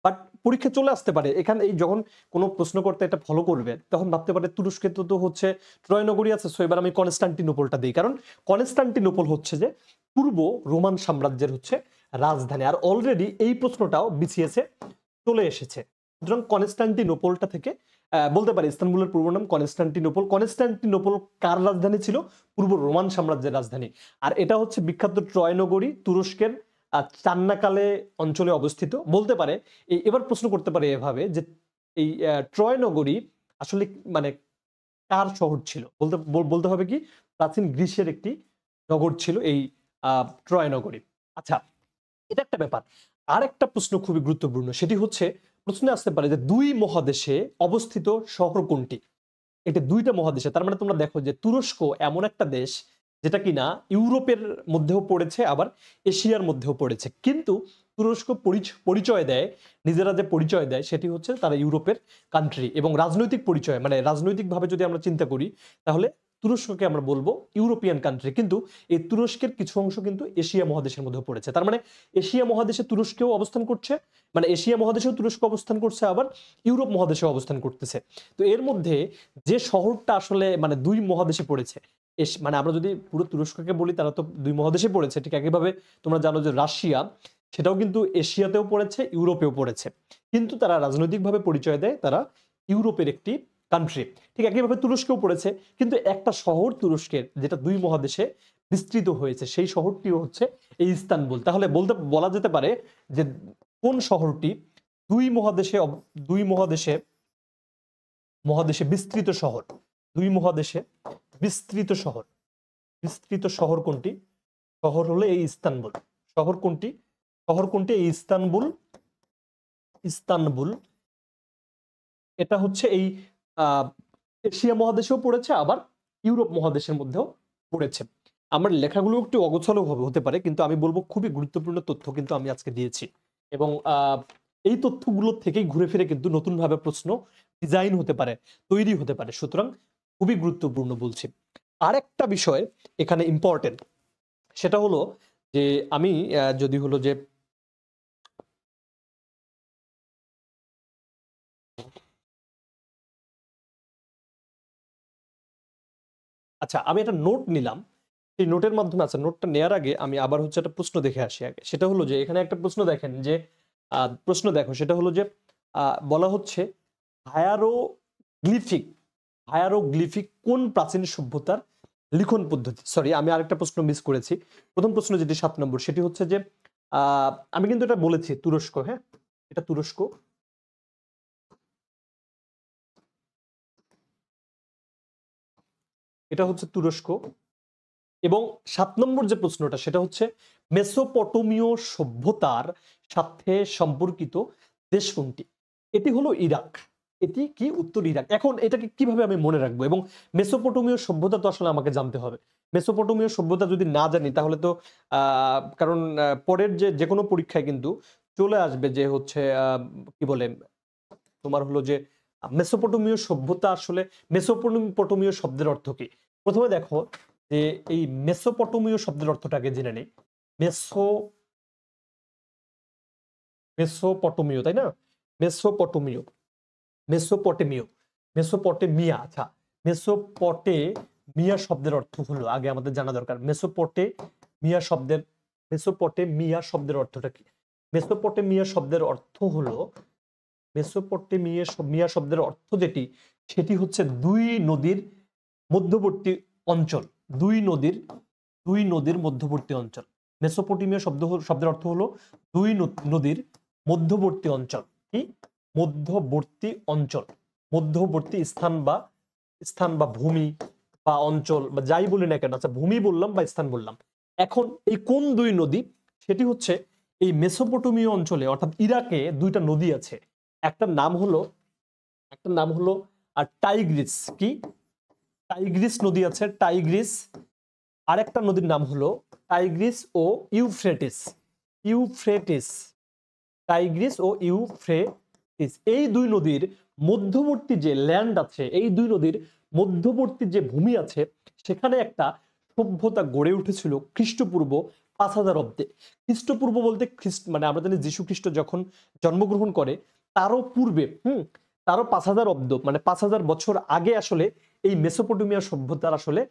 বাট পরীক্ষা চলে আসতে পারে। এখানে এই যখন কোনো প্রশ্নকর্তা এটা ফলো করবে, তখন ভাবতে পারে তুরস্কে তো হচ্ছে ট্রয় নগরী আছে, সো এবার আমি কনস্টান্টিনোপলটা দিই। কারণ কনস্টান্টিনোপল হচ্ছে যে পূর্ব রোমান সাম্রাজ্যের হচ্ছে রাজধানী। আর অলরেডি এই প্রশ্নটাও বিসিএস এ চলে এসেছে। সুতরাং কনস্টান্টিনোপলটা থেকে বলতে পারি ইস্তানবুলের পূর্ব নাম কনস্টান্টিনোপল। কনস্টান্টিনোপল কার রাজধানী ছিল? পূর্ব রোমান সাম্রাজ্যের রাজধানী। আর এটা হচ্ছে বিখ্যাত ট্রয় নগরী, তুরস্কের চান্নাকালে অঞ্চলে অবস্থিত। বলতে পারে এবার প্রশ্ন করতে পারে এভাবে যে এই ট্রয় নগরী আসলে মানে কার শহর ছিল? বলতে হবে কি প্রাচীন গ্রিসের একটি নগর ছিল এই ট্রয় নগরী। আচ্ছা, এটা একটা ব্যাপার। আর একটা প্রশ্ন খুবই গুরুত্বপূর্ণ, সেটি হচ্ছে প্রশ্নে আসতে পারে যে দুই মহাদেশে অবস্থিত শহর কোনটি? এটা দুইটা মহাদেশে, তার মানে তোমরা দেখো যে তুরস্ক এমন একটা দেশ যেটা কিনা ইউরোপের মধ্যেও পড়েছে, আবার এশিয়ার মধ্যেও পড়েছে। কিন্তু তুরস্ক পরিচয় দেয়, নিজেরা যে পরিচয় দেয় সেটি হচ্ছে তারা ইউরোপের কান্ট্রি। এবং রাজনৈতিক পরিচয় মানে রাজনৈতিকভাবে যদি আমরা চিন্তা করি, তাহলে তুরস্ককে আমরা বলবো ইউরোপিয়ান কান্ট্রি। কিন্তু এই তুরস্কের কিছু অংশ কিন্তু এশিয়া মহাদেশের মধ্যে পড়েছে। তার মানে এশিয়া মহাদেশে তুরস্কেও অবস্থান করছে, মানে এশিয়া মহাদেশেও তুরস্ক অবস্থান করছে, আবার ইউরোপ মহাদেশেও অবস্থান করতেছে। তো এর মধ্যে যে শহরটা আসলে মানে দুই মহাদেশে পড়েছে, মানে আমরা যদি পুরো তুরস্ককে বলি, তারা তো দুই মহাদেশে পড়েছে। ঠিক একইভাবে তোমরা জানো যে রাশিয়া, সেটাও কিন্তু এশিয়াতেও পড়েছে, ইউরোপেও পড়েছে, কিন্তু তারা রাজনৈতিকভাবে পরিচয় দেয় তারা ইউরোপের একটি কান্ট্রি। ঠিক একইভাবে তুরস্কেও পড়েছে, কিন্তু একটা শহর তুরস্কের যেটা দুই মহাদেশে বিস্তৃত হয়েছে, সেই শহরটিও হচ্ছে এই ইস্তানবুল। তাহলে বলা যেতে পারে যে কোন শহরটি দুই মহাদেশে বিস্তৃত শহর, দুই মহাদেশে বিস্তৃত শহর। বিস্তৃত শহর কোনটি? শহর হলো এই ইস্তানবুল। শহর কোনটি? শহর কোনটি? এই ইস্তানবুল। ইস্তানবুল এটা হচ্ছে এই এশিয়া মহাদেশেও পড়েছে, আবার ইউরোপ মহাদেশের মধ্যেও পড়েছে। আমার লেখাগুলো একটু অগোছালো হতে পারে, কিন্তু আমি বলবো খুবই গুরুত্বপূর্ণ তথ্য কিন্তু আমি আজকে দিয়েছি। এবং এই তথ্যগুলো থেকেই ঘুরে ফিরে কিন্তু নতুন ভাবে প্রশ্ন ডিজাইন হতে পারে, তৈরি হতে পারে। সুতরাং খুবই গুরুত্বপূর্ণ বলছি। আরেকটা বিষয় এখানে ইম্পর্টেন্ট, সেটা হলো যে আমি যদি হলো যে আচ্ছা, আমি একটা নোট নিলাম। সেই নোটের মাধ্যমে, আচ্ছা নোটটা নেওয়ার আগে আমি আবার হচ্ছে একটা প্রশ্ন দেখে আসি আগে। সেটা হলো যে এখানে একটা প্রশ্ন দেখেন যে প্রশ্ন দেখো, সেটা হলো যে বলা হচ্ছে হায়ারোগ্লিফিক হায়ারোগ্লিফিক কোন প্রাচীন সভ্যতার লিখন পদ্ধতি? সরি, আমি আরেকটা প্রশ্ন মিস করেছি। প্রথম প্রশ্ন যেটি 7 নম্বর, সেটি হচ্ছে যে আমি কিন্তু এটা বলেছি তুরস্ক। হ্যাঁ, এটা তুরস্ক। এটা হচ্ছে তুরস্ক। এবং 7 নম্বর যে প্রশ্নটা, সেটা হচ্ছে মেসোপটেমীয় সভ্যতার সাথে সম্পর্কিত দেশ কোনটি? এটি হলো ইরাক। এটি কি? উত্তর ইরাক। এখন এটাকে কিভাবে আমি মনে রাখবো? এবং মেসোপটেমীয় সভ্যতা তো আসলে আমাকে জানতে হবে। মেসোপটেমীয় সভ্যতা যদি না জানি, তাহলে তো কারণ পরের যে কোনো পরীক্ষায় কিন্তু চলে আসবে যে হচ্ছে কি বলে তোমার হলো যে মেসোপটেমীয় সভ্যতা আসলে মেসোপটেমীয় শব্দের অর্থ কি। প্রথমে দেখো যে এই মেসোপটেমীয় শব্দের অর্থটাকে জেনে নেই। মেসোপটেমীয়, তাই না? মেসোপটেমীয়, মেসোপটেমীয়, মেসোপটেমিয়া। আচ্ছা, মেসোপটেমিয়া শব্দের অর্থ হলো, আগে আমাদের জানা দরকার মেসোপটেমিয়া শব্দের অর্থটা কি। মেসোপটেমিয়া শব্দের অর্থ হলো, মেসোপটেমিয়া শব্দের অর্থ যেটি, সেটি হচ্ছে দুই নদীর মধ্যবর্তী অঞ্চল। দুই নদীর মধ্যবর্তী অঞ্চল। মেসোপটেমিয়া শব্দের অর্থ হলো দুই নদীর মধ্যবর্তী অঞ্চল। কি? মধ্যবর্তী অঞ্চল, মধ্যবর্তী স্থান বা ভূমি বা অঞ্চল বা যাই বলি না কেন। আচ্ছা, ভূমি বললাম বা স্থান বললাম। এখন এই কোন দুই নদী, সেটি হচ্ছে এই মেসোপটেমীয় অঞ্চলে অর্থাৎ ইরাকে দুইটা নদী আছে। একটার নাম হলো আর টাইগ্রিস। কি? টাইগ্রিস নদী আছে, টাইগ্রিস। আরেকটা নদীর নাম হলো টাইগ্রিস ও ইউফ্রেটিস। টাইগ্রিস ও ইউফ্রেটিস, এই দুই নদীর মধ্যবর্তী যে ল্যান্ড আছে, এই দুই নদীর মধ্যবর্তী যে ভূমি আছে, সেখানে একটা সভ্যতা গড়ে উঠেছিল খ্রিস্টপূর্ব 5000 অব্দে। খ্রিস্টপূর্ব বলতে মানে আমরা জানি যীশু খ্রিস্ট যখন জন্মগ্রহণ করে তারও পূর্বে, তারও 5000 অব্দ, মানে 5000 বছর আগে আসলে এই মেসোপটেমিয়া সভ্যতার আসলে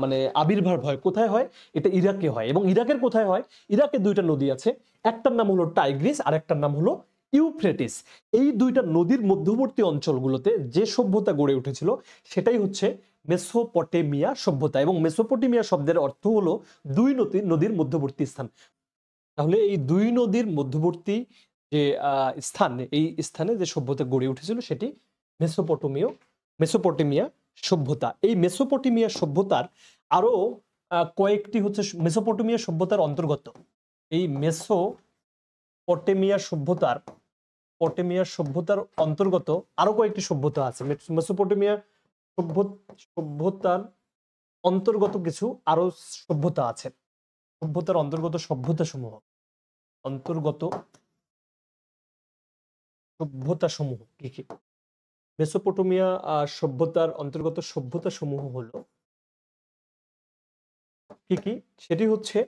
মানে আবির্ভাব হয়। কোথায় হয়? এটা ইরাকে হয়। এবং ইরাকের কোথায় হয়? ইরাকে দুইটা নদী আছে, একটার নাম হলো টাইগ্রিস আর একটার নাম হলো ইউফ্রেটিস। এই দুইটা নদীর মধ্যবর্তী অঞ্চলগুলোতে যে সভ্যতা গড়ে উঠেছিল সেটাই হচ্ছে মেসোপটেমিয়া সভ্যতা। এবং মেসোপটেমিয়া শব্দের অর্থ হলো দুই নদীর মধ্যবর্তী স্থান। তাহলে এই দুই নদীর মধ্যবর্তী যে স্থান, এই স্থানে যে সভ্যতা গড়ে উঠেছিল সেটি মেসোপটেমিয়া সভ্যতা। এই মেসোপটেমিয়া সভ্যতার আরো কয়েকটি হচ্ছে মেসোপটেমিয়া সভ্যতার অন্তর্গত। এই মেসোপটেমিয়া সভ্যতার অন্তর্গত আরো কয়েকটি সভ্যতা আছে। মেসোপটেমিয়া সভ্যতার অন্তর্গত কিছু আরো সভ্যতা আছে। সভ্যতার অন্তর্গত সভ্যতা সমূহ কি কি? মেসোপটেমিয়া সভ্যতার অন্তর্গত সভ্যতা সমূহ হলো কি কি? সেটি হচ্ছে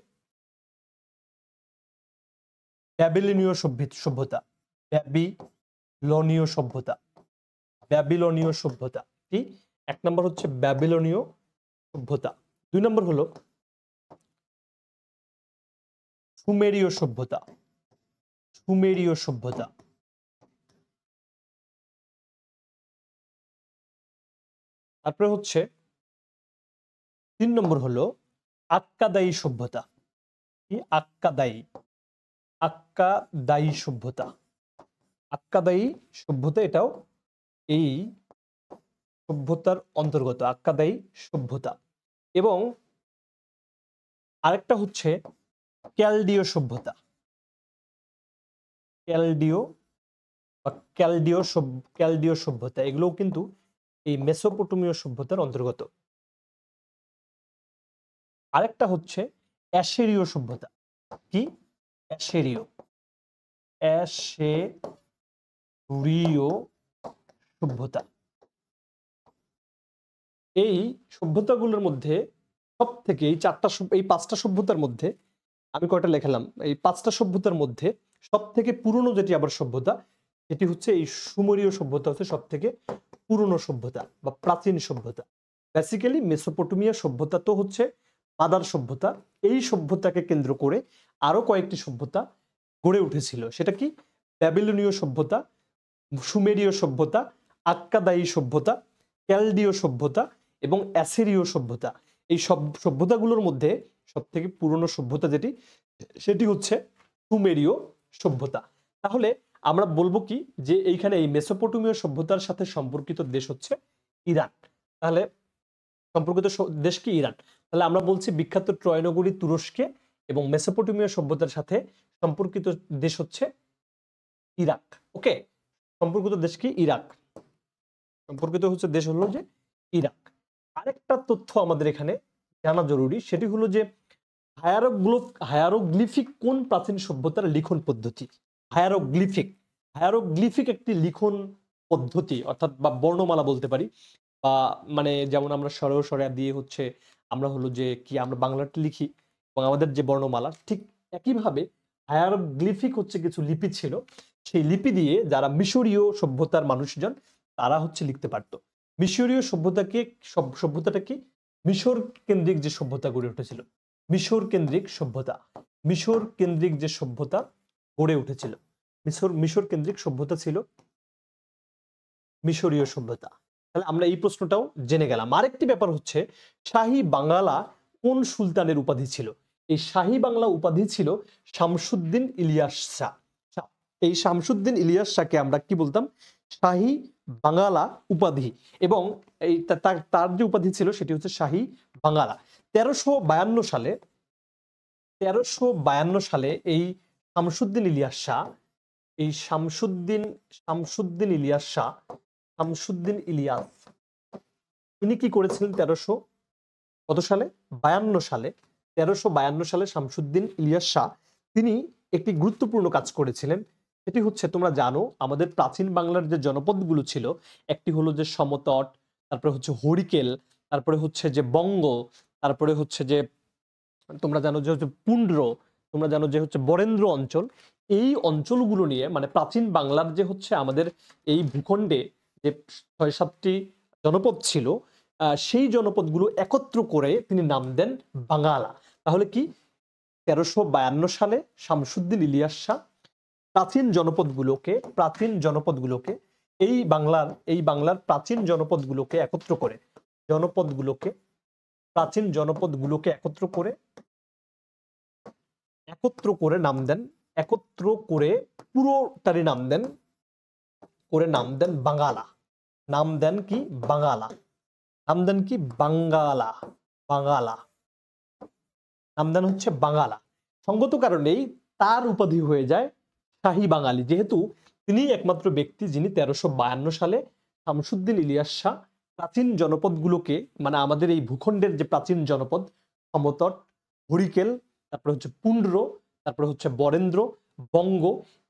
ব্যাবিলনীয় সভ্যতা, ব্যাবিলনীয় সভ্যতা। কি? এক নম্বর হচ্ছে ব্যাবিলনীয় সভ্যতা। দুই নম্বর হলো সুমেরীয় সভ্যতা। তারপরে হচ্ছে 3 নম্বর হলো আক্কাদায়ী সভ্যতা। কি? আক্কাদায়ী সভ্যতা, এটাও এই সভ্যতার অন্তর্গত, আক্কাদায়ী সভ্যতা। এবং আরেকটা হচ্ছে ক্যালডীয় সভ্যতা। ক্যালডীয় সভ্যতা, এগুলোও কিন্তু এই মেসোপটেমীয় সভ্যতার অন্তর্গত। আরেকটা হচ্ছে অ্যাশেরীয় সভ্যতা। কি? অ্যাশেরীয় সভ্যতা। এই সভ্যতাগুলোর মধ্যে সব থেকে এই 5টা সভ্যতার মধ্যে আমি কয়টা লেখালাম, এই 5টা সভ্যতার মধ্যে সব থেকে পুরনো যেটি আবার সভ্যতা, সেটি হচ্ছে এই সুমেরীয় সভ্যতা, হচ্ছে সব থেকে পুরনো সভ্যতা বা প্রাচীন সভ্যতা। বেসিক্যালি মেসোপটেমিয়া সভ্যতা তো হচ্ছে মাদার সভ্যতা। এই সভ্যতাকে কেন্দ্র করে আরো কয়েকটি সভ্যতা গড়ে উঠেছিল। সেটা কি? ব্যাবিলনীয় সভ্যতা, সুমেরীয় সভ্যতা, আক্কাদায়ী সভ্যতা, ক্যালডীয় সভ্যতা এবং অ্যাসিরীয় সভ্যতা। এই সব সভ্যতাগুলোর মধ্যে সব থেকে পুরনো সভ্যতা যেটি, সেটি হচ্ছে সুমেরীয় সভ্যতা। তাহলে আমরা বলবো কি যে এইখানে এই মেসোপটেমীয় সভ্যতার সাথে সম্পর্কিত দেশ হচ্ছে ইরান। তাহলে সম্পর্কিত দেশ কি? ইরান। তাহলে আমরা বলছি বিখ্যাত ট্রয় নগরী তুরস্কে এবং মেসোপটেমীয় সভ্যতার সাথে সম্পর্কিত দেশ হচ্ছে ইরাক। ওকে, সম্পর্কিত দেশ কি? ইরাক। সম্পর্কিত হচ্ছে দেশ হলো যে ইরাক। আরেকটা তথ্য আমাদের এখানে জানা জরুরি, সেটি হলো যে হায়ারোগ্লিফিক কোন প্রাচীন সভ্যতার লিখন পদ্ধতি? হায়ারোগ্লিফিক একটি লিখন পদ্ধতি অর্থাৎ বা বর্ণমালা বলতে পারি, বা মানে যেমন আমরা স্বরে দিয়ে হচ্ছে আমরা হলো যে কি আমরা বাংলাটা লিখি এবং আমাদের যে বর্ণমালা ঠিক একইভাবে হায়ারোগ্লিফিক হচ্ছে কিছু লিপি ছিল। সেই লিপি দিয়ে যারা মিশরীয় সভ্যতার মানুষজন তারা হচ্ছে লিখতে পারতো। মিশরীয় সভ্যতাটা কি মিশর কেন্দ্রিক যে সভ্যতা গড়ে উঠেছিল, মিশর কেন্দ্রিক সভ্যতা, মিশর কেন্দ্রিক যে সভ্যতা গড়ে উঠেছিল, মিশর কেন্দ্রিক সভ্যতা ছিল মিশরীয় সভ্যতা। তাহলে আমরা এই প্রশ্নটাও জেনে গেলাম। আরেকটি ব্যাপার হচ্ছে শাহী বাঙ্গালা কোন সুলতানের উপাধি ছিল? এই শাহী বাংলা উপাধি ছিল শামসুদ্দিন ইলিয়াস শাহ। এই শামসুদ্দিন ইলিয়াস শাহকে আমরা কি বলতাম? শাহী বাঙ্গালা উপাধি। এবং এই তার যে উপাধি ছিল সেটি হচ্ছে শাহী বাঙ্গালা। 1352 সালে এই শামসুদ্দিন ইলিয়াস শাহ, এই শামসুদ্দিন ইলিয়াস শাহ, শামসুদ্দিন ইলিয়াস, তিনি কি করেছিলেন কত সালে? 52 সালে। 1352 সালে শামসুদ্দিন ইলিয়াস শাহ তিনি একটি গুরুত্বপূর্ণ কাজ করেছিলেন। সেটি হচ্ছে তোমরা জানো আমাদের প্রাচীন বাংলার যে জনপদগুলো ছিল, একটি হলো যে সমতট, তারপরে হচ্ছে হরিকেল, তারপরে হচ্ছে যে বঙ্গ, তারপরে হচ্ছে যে তোমরা জানো যে হচ্ছে পুন্ড্র, তোমরা জানো যে হচ্ছে বরেন্দ্র অঞ্চল। এই অঞ্চলগুলো নিয়ে মানে প্রাচীন বাংলার যে হচ্ছে আমাদের এই ভূখণ্ডে যে 6-7টি জনপদ ছিল, সেই জনপদগুলো একত্র করে তিনি নাম দেন বাঙ্গালা। তাহলে কি 1352 সালে শামসুদ্দিন ইলিয়াস শাহ প্রাচীন জনপদগুলোকে এই বাংলার প্রাচীন জনপদগুলোকে একত্র করে নাম দেন, একত্র করে পুরোটারই নাম দেন বাঙ্গালা। নাম দেন কি? বাঙ্গালা। নাম দেন কি? বাঙ্গালা। নাম দেন হচ্ছে বাঙ্গালা। সঙ্গত কারণেই তার উপাধি হয়ে যায় শাহী বাঙালি, যেহেতু তিনি একমাত্র ব্যক্তি যিনি 1352 সালে শামসুদ্দিন ইলিয়াস শাহ প্রাচীন জনপদগুলোকে মানে আমাদের এই ভূখণ্ডের যে প্রাচীন জনপদ সমতট, হরিকেল, তারপরে হচ্ছে পুন্ড্র, তারপরে হচ্ছে বরেন্দ্র, বঙ্গ,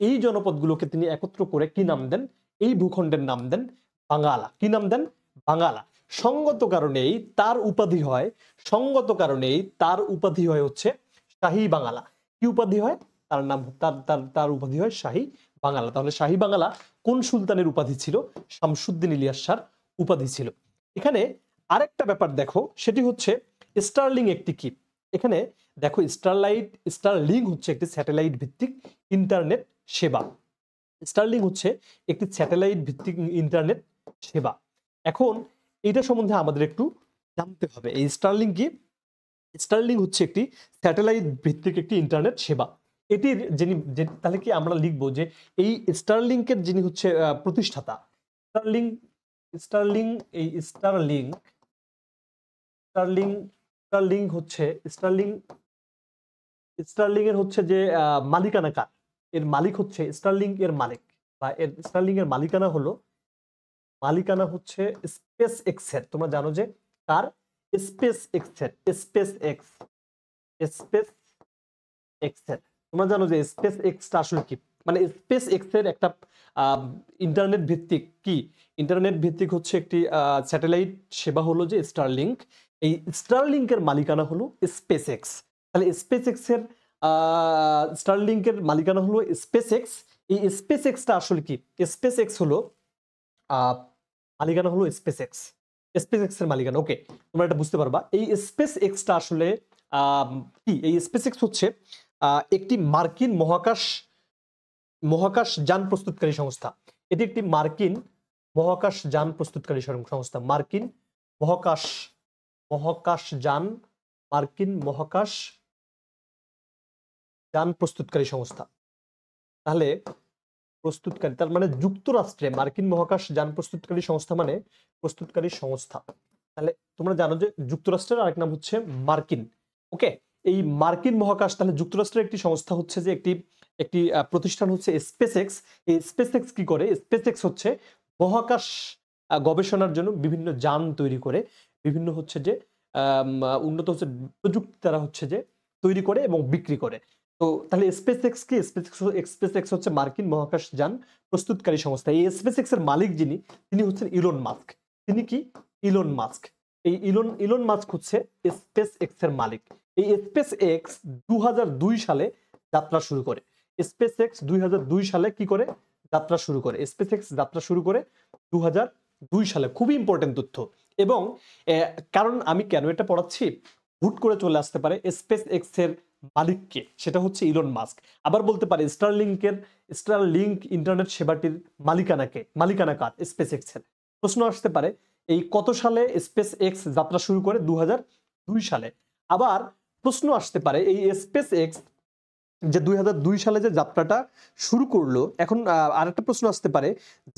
এই জনপদগুলোকে তিনি একত্র করে কি নাম দেন? এই ভূখণ্ডের নাম দেন বাঙ্গালা। কি নাম দেন? বাঙ্গালা। সঙ্গত কারণেই তার উপাধি হয় হচ্ছে শাহী বাঙ্গালা। কি উপাধি হয়? তার উপাধি হয় শাহী বাঙ্গালা। তাহলে শাহী বাঙ্গালা কোন সুলতানের উপাধি ছিল? শামসুদ্দিন ইলিয়াস শাহর উপাধি ছিল। এখানে আরেকটা ব্যাপার দেখো, সেটি হচ্ছে স্টারলিং একটি কি? এখানে দেখো স্টারলিং হচ্ছে একটি স্যাটেলাইট ভিত্তিক ইন্টারনেট সেবা। স্টারলিং হচ্ছে একটি স্যাটেলাইট ভিত্তিক ইন্টারনেট সেবা। এখন এটা সম্বন্ধে আমাদের একটু জানতে হবে। এই স্টারলিং কি? স্টারলিং হচ্ছে একটি স্যাটেলাইট ভিত্তিক একটি ইন্টারনেট সেবা। এটির তাহলে কি আমরা লিখবো যে এই স্টারলিংকের যিনি হচ্ছে প্রতিষ্ঠাতা, স্টারলিং এর হচ্ছে যে মালিকানা কার? এর মালিক হচ্ছে স্টারলিং এর মালিক বা স্টারলিং এর মালিকানা হচ্ছে স্পেস এক্স এর। তোমরা জানো যে তার স্পেস এক্স এর তোমরা জানো যে স্পেস এক্সটা আসলে কি? মানে স্পেস এক্স এর একটা ইন্টারনেট ভিত্তিক হচ্ছে একটি স্যাটেলাইট সেবা হলো যে স্টারলিংক। এই স্টারলিংকের মালিকানা হলো স্পেস এক্স। তাহলে স্পেস এক্স এর স্টারলিংকের মালিকানা হলো স্পেস এক্স। এই স্পেস এক্সটা আসলে কি? স্পেস এক্স হলো মালিকানা হলো স্পেস এক্স এর মালিকানা। ওকে, তোমরা এটা বুঝতে পারবা। এই স্পেস এক্সটা আসলে কি? এই স্পেস এক্স হচ্ছে একটি মার্কিন মহাকাশ যান প্রস্তুতকারী সংস্থা। এটি একটি মার্কিন মহাকাশ যান প্রস্তুতকারী সংস্থা। মার্কিন মহাকাশ যান প্রস্তুতকারী সংস্থা। তাহলে তার মানে যুক্তরাষ্ট্রে মার্কিন মহাকাশ যান প্রস্তুতকারী সংস্থা মানে প্রস্তুতকারী সংস্থা। তাহলে তোমরা জানো যে যুক্তরাষ্ট্রের আরেক নাম হচ্ছে মার্কিন। ওকে, এই মার্কিন মহাকাশ, তাহলে যুক্তরাষ্ট্রের একটি সংস্থা হচ্ছে যে একটি প্রতিষ্ঠান হচ্ছে স্পেস এক্স। এই স্পেস এক্স কি করে? স্পেস এক্স হচ্ছে মহাকাশ গবেষণার জন্য বিভিন্ন যান তৈরি করে, বিভিন্ন হচ্ছে যে উন্নত হচ্ছে প্রযুক্তি তারা হচ্ছে যে তৈরি করে এবং বিক্রি করে। তো তাহলে স্পেস এক্স কি? স্পেস এক্স হচ্ছে মার্কিন মহাকাশ যান প্রস্তুতকারী সংস্থা। এই স্পেস এক্স এর মালিক যিনি, তিনি হচ্ছেন ইলন মাস্ক। তিনি কি? Elon Musk. এই ইলন মাস্ক হচ্ছে স্পেস এক্স এর মালিক। এই স্পেস এক্স 2002 সালে যাত্রা শুরু করে। স্পেস এক্স 2002 সালে কি করে? যাত্রা শুরু করে। স্পেস এক্স যাত্রা শুরু করে 2002 সালে। খুবই ইম্পর্টেন্ট তথ্য। এবং কারণ আমি কেন এটা পড়াচ্ছি, হুট করে চলে আসতে পারে স্পেস এক্স এর মালিককে, সেটা হচ্ছে ইলন মাস্ক। আবার বলতে পারে স্টারলিংক ইন্টারনেট সেবাটির মালিকানা কার? স্পেস এক্স এর। প্রশ্ন আসতে পারে এই কত সালে স্পেস এক্স যাত্রা শুরু করে? 2002 সালে। আবার প্রশ্ন আসতে পারে এই স্পেস এক্স যে 2002 সালে যে যাত্রাটা শুরু করলো, এখন আরেকটা প্রশ্ন আসতে পারে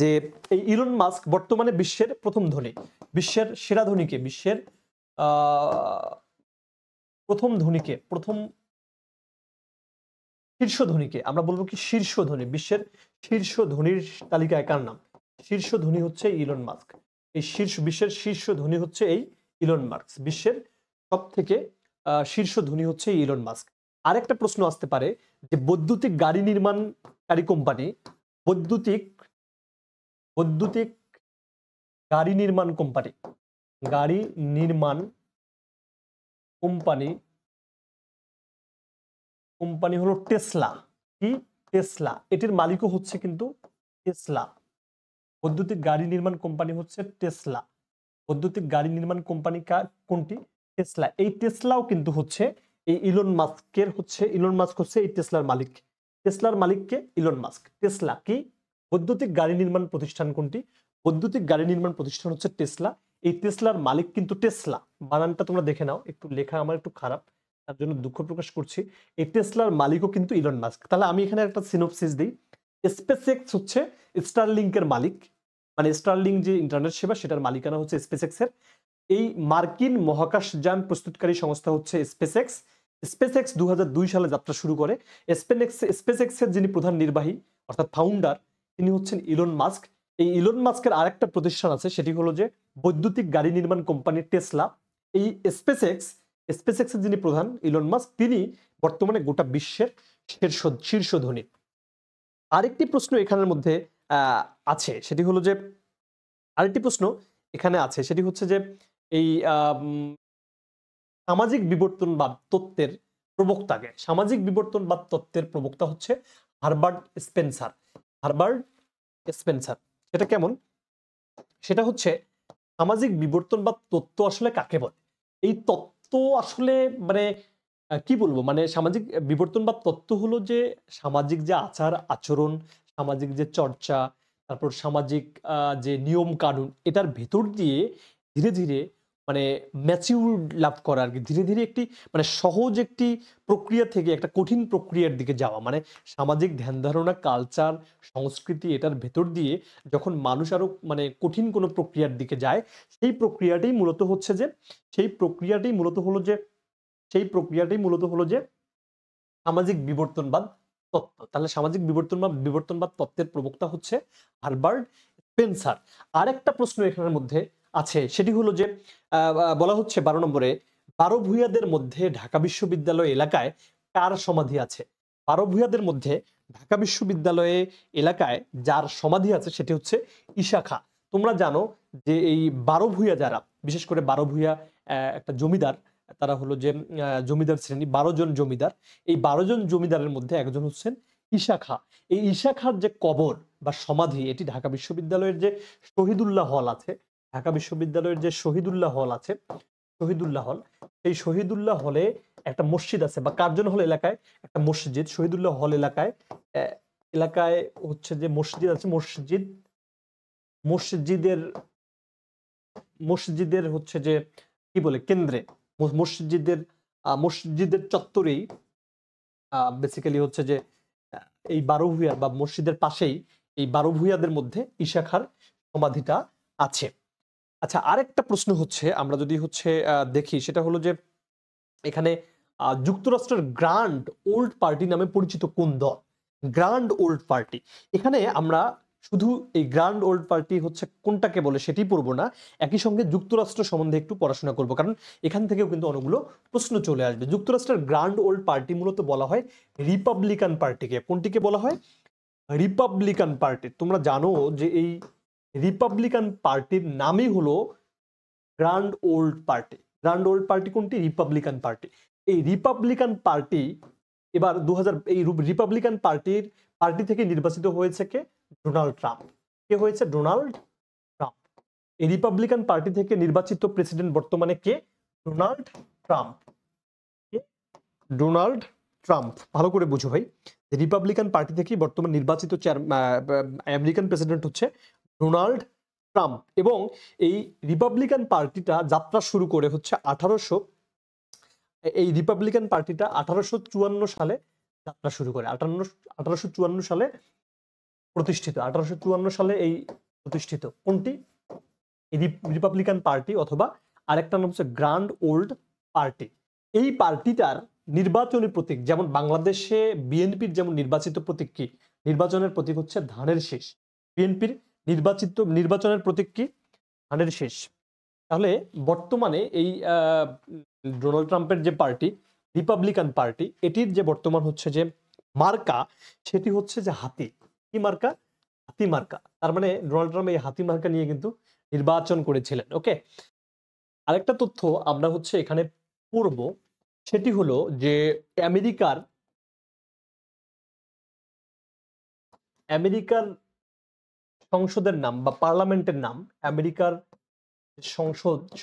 যে এই ইলন মাস্ক বর্তমানে বিশ্বের প্রথম ধনী, বিশ্বের সেরা ধনীকে, বিশ্বের প্রথম ধনীকে, প্রথম শীর্ষ ধনীকে আমরা বলবো কি? শীর্ষ ধনী। বিশ্বের শীর্ষ ধনীর তালিকায় কার নাম? শীর্ষ ধনী হচ্ছে ইলন মাস্ক। এই বিশ্বের শীর্ষ ধনী হচ্ছে এই ইলন মাস্ক। বিশ্বের সব থেকে শীর্ষ ধনী হচ্ছে ইলন মাস্ক। আরেকটা প্রশ্ন আসতে পারে যে বৈদ্যুতিক গাড়ি নির্মাণকারী কোম্পানি, বৈদ্যুতিক গাড়ি নির্মাণ কোম্পানি হলো টেসলা। কি? টেসলা। এটির মালিকও হচ্ছে কিন্তু টেসলা। বৈদ্যুতিক গাড়ি নির্মাণ কোম্পানি হচ্ছে টেসলা। বৈদ্যুতিক গাড়ি নির্মাণ কোম্পানি কোনটি? টেসলা। এই টেসলাও কিন্তু হচ্ছে এই ইলন মাস্ক হচ্ছে এই টেসলার মালিক। টেসলার মালিককে? Elon Musk. টেসলা কি? বৈদ্যুতিক গাড়ি নির্মাণ প্রতিষ্ঠান কোনটি? বৈদ্যুতিক গাড়ি নির্মাণ প্রতিষ্ঠান হচ্ছে টেসলা। এই টেসলার মালিক কিন্তু টেসলা। বানানটা তোমরা দেখে নাও, একটু লেখা আমার একটু খারাপ, তার জন্য দুঃখ প্রকাশ করছি। এই টেসলার মালিকও কিন্তু ইলন মাস্ক। তাহলে আমি এখানে একটা সিনোপসিস দিই। স্পেসএক্স হচ্ছে স্টারলিংকের মালিক, মানে স্টারলিংক যে ইন্টারনেট সেবা সেটার মালিকানা হচ্ছে স্পেসএক্স এর। এই মার্কিন মহাকাশযান প্রস্তুতকারী সংস্থা হচ্ছে স্পেসএক্স। স্পেসএক্স 2002 সালে যাত্রা শুরু করে। স্পেসএক্স এর যিনি প্রধান নির্বাহী অর্থাৎ ফাউন্ডার, তিনি হচ্ছেন ইলন মাস্ক। এই ইলন মাস্কের আরেকটা প্রতিষ্ঠান আছে, সেটি হলো যে বৈদ্যুতিক গাড়ি নির্মাণ কোম্পানি টেসলা। এই স্পেসএক্স এর যিনি প্রধান ইলন মাস্ক, তিনি বর্তমানে গোটা বিশ্বের শীর্ষ ধনী। আরেকটি প্রশ্ন এখানের মধ্যে আছে, সেটি হলো যে সেটি হচ্ছে যে এই সামাজিক বিবর্তনবাদ তত্ত্বের প্রবক্তা হচ্ছে হারবার্ট স্পেন্সার। সেটা কেমন? সেটা হচ্ছে সামাজিক বিবর্তনবাদ তত্ত্ব আসলে কাকে বলে? এই তত্ত্ব আসলে মানে কি বলবো, মানে সামাজিক বিবর্তনবাদ তত্ত্ব হলো যে সামাজিক যে আচার আচরণ, সামাজিক যে চর্চা, তারপর সামাজিক যে নিয়ম কানুন, এটার ভেতর দিয়ে ধীরে ধীরে মানে ম্যাচিউর লাভ করা আর কি। ধীরে ধীরে একটি মানে সহজ একটি প্রক্রিয়া থেকে একটা কঠিন প্রক্রিয়ার দিকে যাওয়া, মানে সামাজিক ধ্যান ধারণা, কালচার, সংস্কৃতি, এটার ভেতর দিয়ে যখন মানুষ আরো মানে কঠিন কোনো প্রক্রিয়ার দিকে যায়, সেই প্রক্রিয়াটাই মূলত হলো যে সামাজিক বিবর্তনবাদ তত্ত্ব। তাহলে সামাজিক বিবর্তনবাদ তত্ত্বের প্রবক্তা হচ্ছে হারবার্ট স্পেন্সার। আরেকটা প্রশ্ন এখানের মধ্যে আছে, সেটি হলো যে বলা হচ্ছে 12 নম্বরে, 12 ভূঁইয়াদের মধ্যে ঢাকা বিশ্ববিদ্যালয় এলাকায় কার সমাধি আছে? 12 ভূঁইয়াদের মধ্যে ঢাকা বিশ্ববিদ্যালয়ে এলাকায় যার সমাধি আছে সেটি হচ্ছে ঈশা খাঁ। তোমরা জানো যে এই 12 ভূঁইয়া যারা, বিশেষ করে 12 ভূঁইয়া একটা জমিদার, তারা হলো যে জমিদার শ্রেণী, 12 জন জমিদার। এই 12 জন জমিদারের মধ্যে একজন হচ্ছেন ঈশা খাঁ। এই ঈশা খাঁর যে কবর বা সমাধি, এটি ঢাকা বিশ্ববিদ্যালয়ের যে শহীদুল্লাহ হল আছে, শহীদুল্লাহ হল, এই শহীদুল্লাহ হলে একটা মসজিদ আছে, বা কার্জন হল এলাকায় একটা মসজিদ, শহীদুল্লাহ হল এলাকায় হচ্ছে যে মসজিদ আছে। মসজিদের হচ্ছে যে কি বলে কেন্দ্রে, মসজিদের চত্বরেই বেসিক্যালি হচ্ছে যে এই 12 ভূঁইয়া বা মসজিদের পাশেই এই 12 ভূঁইয়াদের মধ্যে ঈশা খাঁর সমাধিটা আছে। আচ্ছা, আরেকটা প্রশ্ন হচ্ছে, আমরা যদি হচ্ছে দেখি, সেটা হলো যে এখানে যুক্তরাষ্ট্রের গ্র্যান্ড ওল্ড পার্টি নামে পরিচিত কোন দল? Grand old party. এখানে আমরা শুধু এই গ্র্যান্ড ওল্ড পার্টি হচ্ছে কোনটাকে বলে সেটি পড়বো না, একই সঙ্গে যুক্তরাষ্ট্র সম্বন্ধে একটু পড়াশোনা করব, কারণ এখান থেকেও কিন্তু অনেকগুলো প্রশ্ন চলে আসবে। যুক্তরাষ্ট্রের গ্র্যান্ড ওল্ড পার্টি মূলত বলা হয় রিপাবলিকান পার্টিকে। কোনটিকে বলা হয়? Republican party. তোমরা জানো যে এই রিপাবলিকান পার্টির নামই হলো grand old party. Grand old party কোনটি? Republican party. এই রিপাবলিকান পার্টি এবার 2000 এই রিপাবলিকান পার্টি থেকে নির্বাচিত হয়েছে কে? Donald Trump. কে হয়েছে? Donald Trump. এই রিপাবলিকান পার্টি থেকে নির্বাচিত প্রেসিডেন্ট বর্তমানে কে? Donald Trump. কে? Donald Trump. ভালো করে বুঝো ভাই, রিপাবলিকান পার্টি থেকে বর্তমান নির্বাচিত আমেরিকান প্রেসিডেন্ট হচ্ছে ডোনাল্ড ট্রাম্প। এবং এই রিপাবলিকান পার্টিটা যাত্রা শুরু করে হচ্ছে এই রিপাবলিকান পার্টিটা 1854 সালে যাত্রা শুরু করে। 1854 সালে প্রতিষ্ঠিত। 1854 সালে এই প্রতিষ্ঠিত কোনটি? রিপাবলিকান পার্টি, অথবা আরেকটা নাম হচ্ছে গ্র্যান্ড ওল্ড পার্টি। এই পার্টিটার নির্বাচনী প্রতীক, যেমন বাংলাদেশে বিএনপির যেমন নির্বাচিত প্রতীক কি? নির্বাচনের প্রতীক হচ্ছে ধানের শীষ। বিএনপির নির্বাচনের প্রতীক কি? ধানের শীষ। তাহলে বর্তমানে এই ডোনাল্ড ট্রাম্পের যে পার্টি রিপাবলিকান পার্টি, এটির যে বর্তমান হচ্ছে যে মার্কা, সেটি হচ্ছে যে হাতি। কি মার্কা? হাতি মার্কা। তার মানে ডোনাল্ড ট্রাম্প এই হাতি মার্কা নিয়ে কিন্তু নির্বাচন করেছিলেন। ওকে, আরেকটা তথ্য আমরা হচ্ছে এখানে পড়ব, সেটি হলো যে আমেরিকার সংসদের নাম বা পার্লামেন্টের নাম, আমেরিকার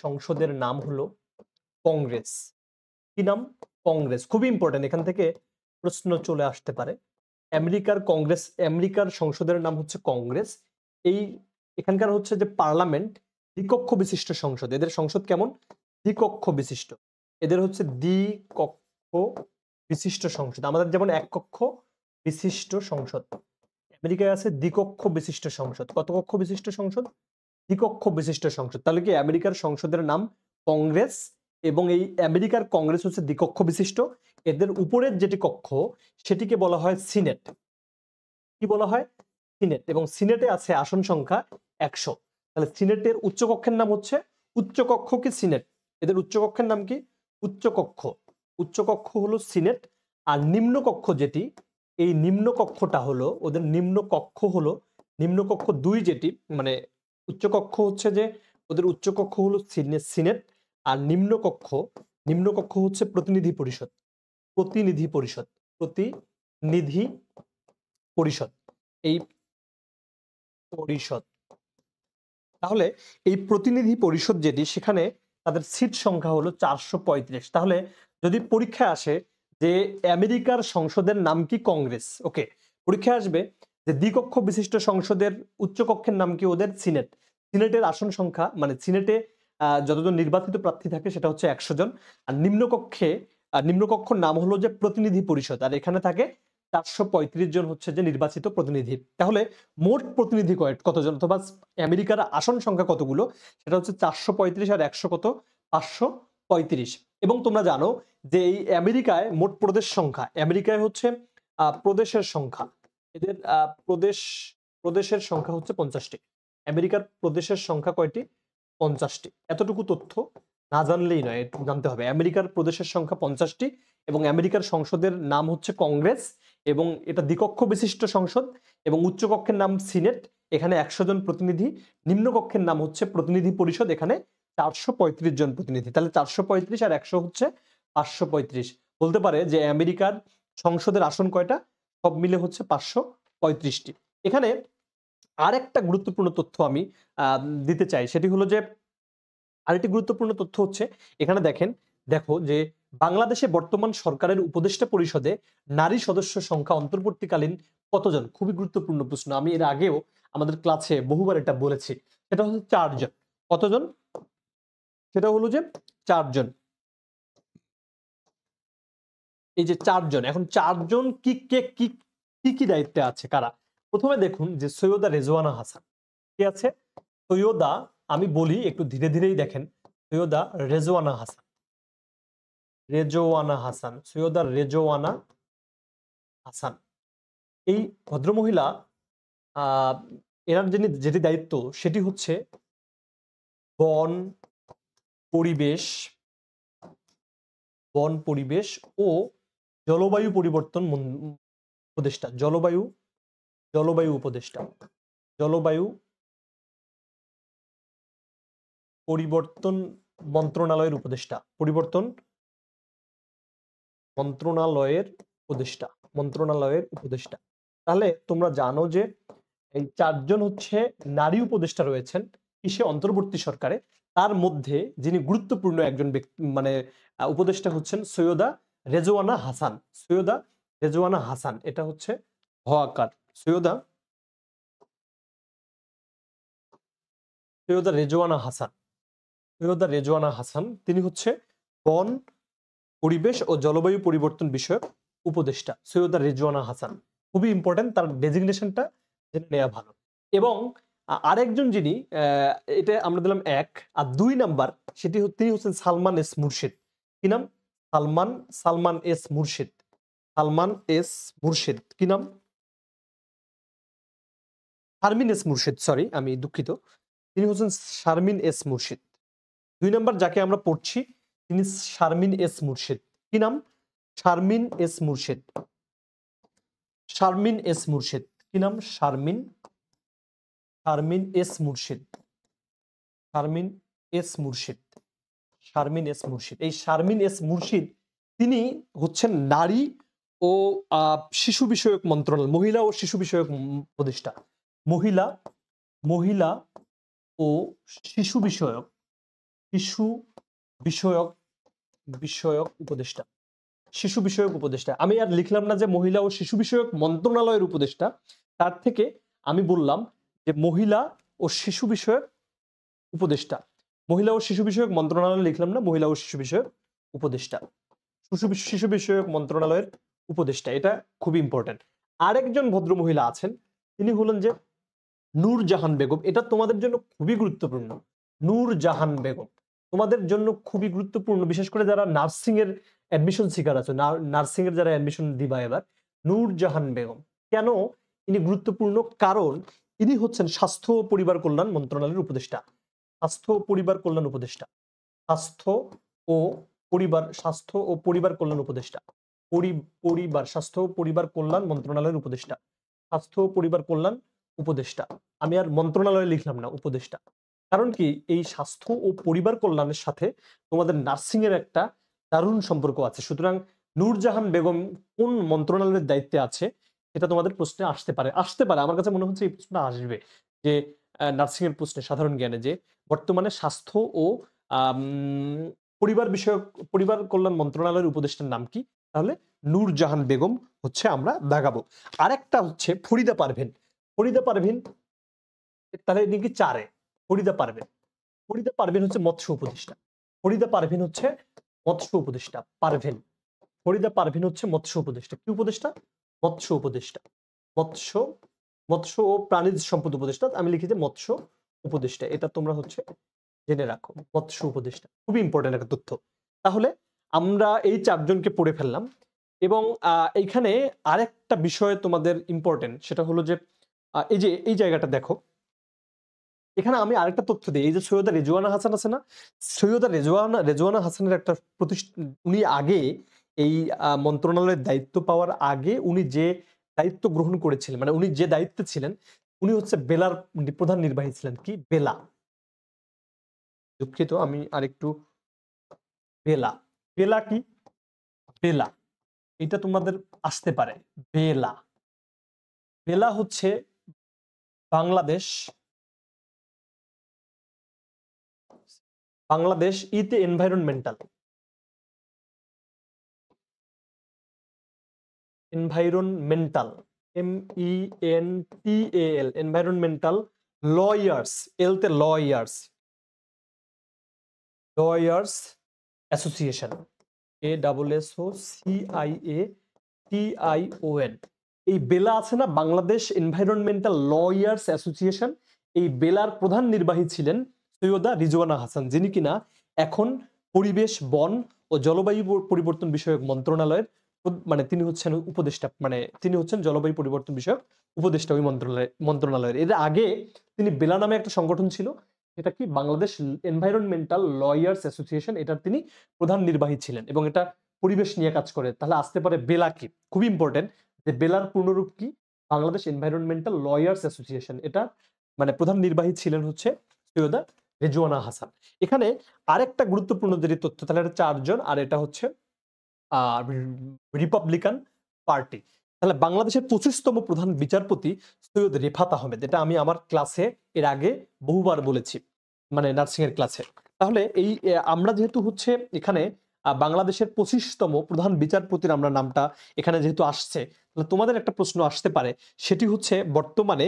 সংসদের নাম হলো কংগ্রেস। কি নাম? কংগ্রেস। খুবই ইম্পর্টেন্ট, এখান থেকে প্রশ্ন চলে আসতে পারে। আমেরিকার সংসদের নাম হচ্ছে কংগ্রেস। এখানকার হচ্ছে যে পার্লামেন্ট দ্বিকক্ষ বিশিষ্ট সংসদ। এদের সংসদ কেমন? দ্বিকক্ষ বিশিষ্ট। এদের হচ্ছে দ্বিকক্ষ বিশিষ্ট সংসদ। আমাদের যেমন এক কক্ষ বিশিষ্ট সংসদ, আমেরিকায় আছে দ্বিকক্ষ বিশিষ্ট সংসদ। কত কক্ষ বিশিষ্ট সংসদ? দ্বিকক্ষ বিশিষ্ট সংসদ। তাহলে কি আমেরিকার সংসদের নাম কংগ্রেস, এবং এই আমেরিকার কংগ্রেস হচ্ছে দ্বিকক্ষ বিশিষ্ট। এদের উপরের যেটি কক্ষ সেটিকে বলা হয় সিনেট। কি বলা হয়? সিনেট। এবং সিনেটে আছে আসন সংখ্যা 100। তাহলে সিনেটের উচ্চকক্ষের নাম হচ্ছে উচ্চকক্ষ কি সিনেট। এদের উচ্চকক্ষের নাম কি? উচ্চকক্ষ। উচ্চকক্ষ হলো সিনেট। আর নিম্নকক্ষ যেটি, এই নিম্নকক্ষটা হলো ওদের নিম্নকক্ষ 2 যেটি, মানে উচ্চকক্ষ হচ্ছে যে ওদের উচ্চকক্ষ হলো সিনেট, আর নিম্নকক্ষ হচ্ছে প্রতিনিধি পরিষদ। প্রতিনিধি পরিষদ। প্রতিনিধি পরিষদ। এই পরিষদ। তাহলে এই প্রতিনিধি পরিষদ যেটি, সেখানে তাদের সিট সংখ্যা হলো 435। তাহলে যদি পরীক্ষায় আসে যে আমেরিকার সংসদের নাম কি? কংগ্রেস। ওকে, পরীক্ষায় আসবে যে দ্বিকক্ষ বিশিষ্ট সংসদের উচ্চকক্ষের নাম কি? ওদের সিনেট। সিনেটের আসন সংখ্যা, মানে সিনেটে যতজন নির্বাচিত প্রার্থী থাকে সেটা হচ্ছে 100 জন। আর নিম্নকক্ষর নাম হলো যে প্রতিনিধি পরিষদ। আর এখানে থাকে 435 জন হচ্ছে যে নির্বাচিত প্রতিনিধি। তাহলে মোট প্রতিনিধি কতজন, অথবা আমেরিকার আসন সংখ্যা কতগুলো? সেটা হচ্ছে 435 আর 100 কত? 535। এবং তোমরা জানো যে এই আমেরিকায় মোট আমেরিকায় হচ্ছে প্রদেশের সংখ্যা, এদের প্রদেশের সংখ্যা হচ্ছে 50টি। আমেরিকার প্রদেশের সংখ্যা কয়টি? 50টি। এতটুকু তথ্য না জানলেই নয়, একটু জানতে হবে। আমেরিকার প্রদেশের সংখ্যা 50টি, এবং আমেরিকার সংসদের নাম হচ্ছে কংগ্রেস, এবং এটা দ্বিকক্ষ বিশিষ্ট সংসদ, এবং উচ্চকক্ষের নাম সিনেট, এখানে 100 জন প্রতিনিধি। নিম্নকক্ষের নাম হচ্ছে প্রতিনিধি পরিষদ, এখানে 435 জন প্রতিনিধি। তাহলে 435 আর 100 হচ্ছে 535। বলতে পারে যে আমেরিকার সংসদের আসন কয়টা? সব মিলে হচ্ছে 535টি। এখানে আরেকটা গুরুত্বপূর্ণ তথ্য আমি দিতে চাই, সেটি হলো যে আরেকটি গুরুত্বপূর্ণ তথ্য হচ্ছে এখানে দেখো যে বাংলাদেশে বর্তমান সরকারের উপদেষ্টা পরিষদে নারী সদস্য সংখ্যা অন্তর্বর্তীকালীন কতজন? খুবই গুরুত্বপূর্ণ প্রশ্ন। আমি এর আগেও আমাদের ক্লাসে বহুবার এটা বলেছি। সেটা হচ্ছে 4 জন। কতজন? সেটা হলো যে 4 জন। এই যে 4 জন, এখন 4 জন কি দায়িত্বে আছে, কারা? প্রথমে দেখুন যে সৈয়দা রেজওয়ানা হাসান। কে আছে? সৈয়দা, আমি বলি একটু ধীরে ধীরেই দেখেন। সৈয়দা রেজওয়ানা হাসান। সৈয়দা রেজওয়ানা হাসান। এই ভদ্রমহিলা এনার যেটি দায়িত্ব সেটি হচ্ছে বন পরিবেশ ও জলবায়ু পরিবর্তন উপদেষ্টা। জলবায়ু জলবায়ু উপদেষ্টা, জলবায়ু পরিবর্তন মন্ত্রণালয়ের উপদেষ্টা, পরিবর্তন মন্ত্রণালয়ের উপদেষ্টা, মন্ত্রণালয়ের উপদেষ্টা। তাহলে তোমরা জানো যে এই চারজন হচ্ছে নারী উপদেষ্টা রয়েছেন কিসে, অন্তর্বর্তী সরকারে। তার মধ্যে যিনি গুরুত্বপূর্ণ একজন ব্যক্তি মানে উপদেষ্টা হচ্ছেন সৈয়দা রেজওয়ানা হাসান, সৈয়দা রেজওয়ানা হাসান। এটা হচ্ছে হওয়াকার সৈয়দা সৈয়দা রেজওয়ানা হাসান, সৈয়দা রেজওয়ানা হাসান তিনি হচ্ছে বন, পরিবেশ ও জলবায়ু পরিবর্তন বিষয়ক উপদেষ্টা সৈয়দা রেজওয়ানা হাসান। খুবই ইম্পর্টেন্ট, তার ডেজিগনেশনটা জেনে নেওয়া ভালো। এবং আরেকজন যিনি এটা আমরা দিলাম 1, আর 2 নাম্বার তিনি হচ্ছেন সালমান এস মুর্শিদ। কি নাম? সালমান এস মুর্শিদ, সালমান এস মুর্শিদ। কি নাম? শারমিন এস মুর্শিদ, সরি আমি দুঃখিত। তিনি হচ্ছেন শারমিন এস মুর্শিদ। 2 নাম্বার যাকে আমরা পড়ছি তিনি শারমিন এস মুর্শিদ। কি নাম? শারমিন এস মুর্শিদ, শারমিন এস মুর্শিদ। কি নাম? শারমিন এস মুর্শিদ, শারমিন এস মুর্শিদ, শারমিন এস মুর্শিদ। এই শারমিন এস মুর্শিদ তিনি হচ্ছেন নারী ও শিশু বিষয়ক মন্ত্রণালয়, মহিলা ও শিশু বিষয়ক উপদেষ্টা, মহিলা ও শিশু বিষয়ক উপদেষ্টা, শিশু বিষয়ক উপদেষ্টা। আমি আর লিখলাম না যে মহিলা ও শিশু বিষয়ক মন্ত্রণালয়ের উপদেষ্টা, তার থেকে আমি বললাম যে মহিলা ও শিশু বিষয়ক উপদেষ্টা। মহিলা ও শিশু বিষয়ক মন্ত্রণালয় লিখলাম না, মহিলা ও শিশু বিষয়ক উপদেষ্টা, শিশু বিষয়ক মন্ত্রণালয়ের উপদেষ্টা। এটা খুবই ইম্পর্টেন্ট। আরেকজন ভদ্র মহিলা আছেন, তিনি হলেন যে নূরজাহান বেগম। এটা তোমাদের জন্য খুবই গুরুত্বপূর্ণ। নূরজাহান বেগম তোমাদের জন্য খুবই গুরুত্বপূর্ণ, বিশেষ করে যারা নার্সিং এর অ্যাডমিশন সিকার আছে, নার্সিং এর যারা অ্যাডমিশন দিবা এবার। নূরজাহান বেগম কেন ইনি গুরুত্বপূর্ণ? কারণ ইনি হচ্ছেন স্বাস্থ্য ও পরিবার কল্যাণ মন্ত্রণালয়ের উপদেষ্টা, স্বাস্থ্য ও পরিবার কল্যাণ উপদেষ্টা, স্বাস্থ্য ও পরিবার কল্যাণ উপদেষ্টা, স্বাস্থ্য ও পরিবার কল্যাণ মন্ত্রণালয়ের উপদেষ্টা, স্বাস্থ্য ও পরিবার কল্যাণ উপদেষ্টা। আমি আর মন্ত্রণালয় লিখলাম না, উপদেষ্টা। কারণ কি, এই স্বাস্থ্য ও পরিবার কল্যাণের সাথে তোমাদের নার্সিং এর একটা দারুণ সম্পর্ক আছে। সুতরাং নূরজাহান বেগম কোন মন্ত্রণালয়ের দায়িত্বে আছে সেটা তোমাদের প্রশ্নে আসতে পারে। আমার কাছে মনে হচ্ছে এই প্রশ্নটা আসবে, যে নার্সিং এর প্রশ্নে সাধারণ জ্ঞানে, যে বর্তমানে স্বাস্থ্য ও পরিবার কল্যাণ মন্ত্রণালয়ের উপদেষ্টার নাম কি? তাহলে নূরজাহান বেগম হচ্ছে আমরা দাগাবো। আরেকটা হচ্ছে ফরিদা পারভীন। ফরিদা পারভীন তাহলে নাকি 4-এ ফরিদা পারভীন হচ্ছে মৎস্য উপদেষ্টা। ফরিদা পারভীন হচ্ছে মৎস্য উপদেষ্টা, ফরিদা পারভীন হচ্ছে মৎস্য উপদেষ্টা। কি উপদেষ্টা? মৎস্য উপদেষ্টা, মৎস্য ও প্রাণীজ সম্পদ উপদেষ্টা। আমি লিখি যে মৎস্য উপদেষ্টা, এটা তোমরা হচ্ছে জেনে রাখো, মৎস্য উপদেষ্টা। খুবই ইম্পর্টেন্ট একটা তথ্য। তাহলে আমরা এই 4 জনকে পড়ে ফেললাম। এবং এইখানে আরেকটা বিষয় তোমাদের ইম্পর্টেন্ট, সেটা হলো যে এই জায়গাটা দেখো, এখানে আমি আরেকটা তথ্য দিই। এই যে সৈয়দা রেজওয়ানা হাসান আছে না, সৈয়দা রেজওয়ানা হাসানের একটা উনি আগে এই মন্ত্রণালয়ের দায়িত্ব পাওয়ার আগে উনি যে দায়িত্ব গ্রহণ করেছিলেন, মানে উনি যে দায়িত্বে ছিলেন, উনি হচ্ছে বেলার প্রধান নির্বাহী ছিলেন। কি? বেলা, দুঃখিত আমি আরেকটু, বেলা। বেলা কি? বেলা এটা তোমাদের আসতে পারে। বেলা হচ্ছে Bangladesh environmental MENTAL environmental lawyers, এলতে লয়ার্স অ্যাসোসিয়েশন, ASSOCIATION। এই বেলা আছে না, বাংলাদেশ এনভায়রনমেন্টাল লয়ার্স অ্যাসোসিয়েশন, এই বেলার প্রধান নির্বাহী ছিলেন সৈয়দা রিজওয়ানা হাসান, যিনি কিনা এখন পরিবেশ, বন ও জলবায়ু পরিবর্তন বিষয়ক মন্ত্রণালয়ের মানে তিনি হচ্ছেন উপদেষ্টা, মানে তিনি হচ্ছেন জলবায়ু পরিবর্তন বিষয়ক উপদেষ্টা ওই মন্ত্রণালয়ের। এর আগে তিনি বেলা নামে একটা সংগঠন ছিল, এটা কি? বাংলাদেশ এনভায়রনমেন্টাল লয়ার্স অ্যাসোসিয়েশন, এটার তিনি প্রধান নির্বাহী ছিলেন এবং এটা পরিবেশ নিয়ে কাজ করে। তাহলে আসতে পারে বেলা কি? খুবই ইম্পর্টেন্ট যে বেলার পূর্ণরূপ কি? বাংলাদেশ এনভায়রনমেন্টাল লয়ার্স অ্যাসোসিয়েশন, এটা মানে প্রধান নির্বাহী ছিলেন হচ্ছে সৈয়দা রেজওয়ানা হাসান। এখানে আরেকটা গুরুত্বপূর্ণ যেটি তথ্য, তাহলে এটা 4 জন, আর এটা হচ্ছে রিপাবলিকান পার্টি। তাহলে বাংলাদেশের 25তম প্রধান বিচারপতি সৈয়দ রেফাত আহমেদ, এটা আমি আমার ক্লাসে এর আগে বহুবার বলেছি, মানে নার্সিং এর ক্লাসে। তাহলে এই আমরা যেহেতু হচ্ছে এখানে বাংলাদেশের 25তম প্রধান বিচারপতির আমরা নামটা এখানে যেহেতু আসছে, তাহলে তোমাদের একটা প্রশ্ন আসতে পারে, সেটি হচ্ছে বর্তমানে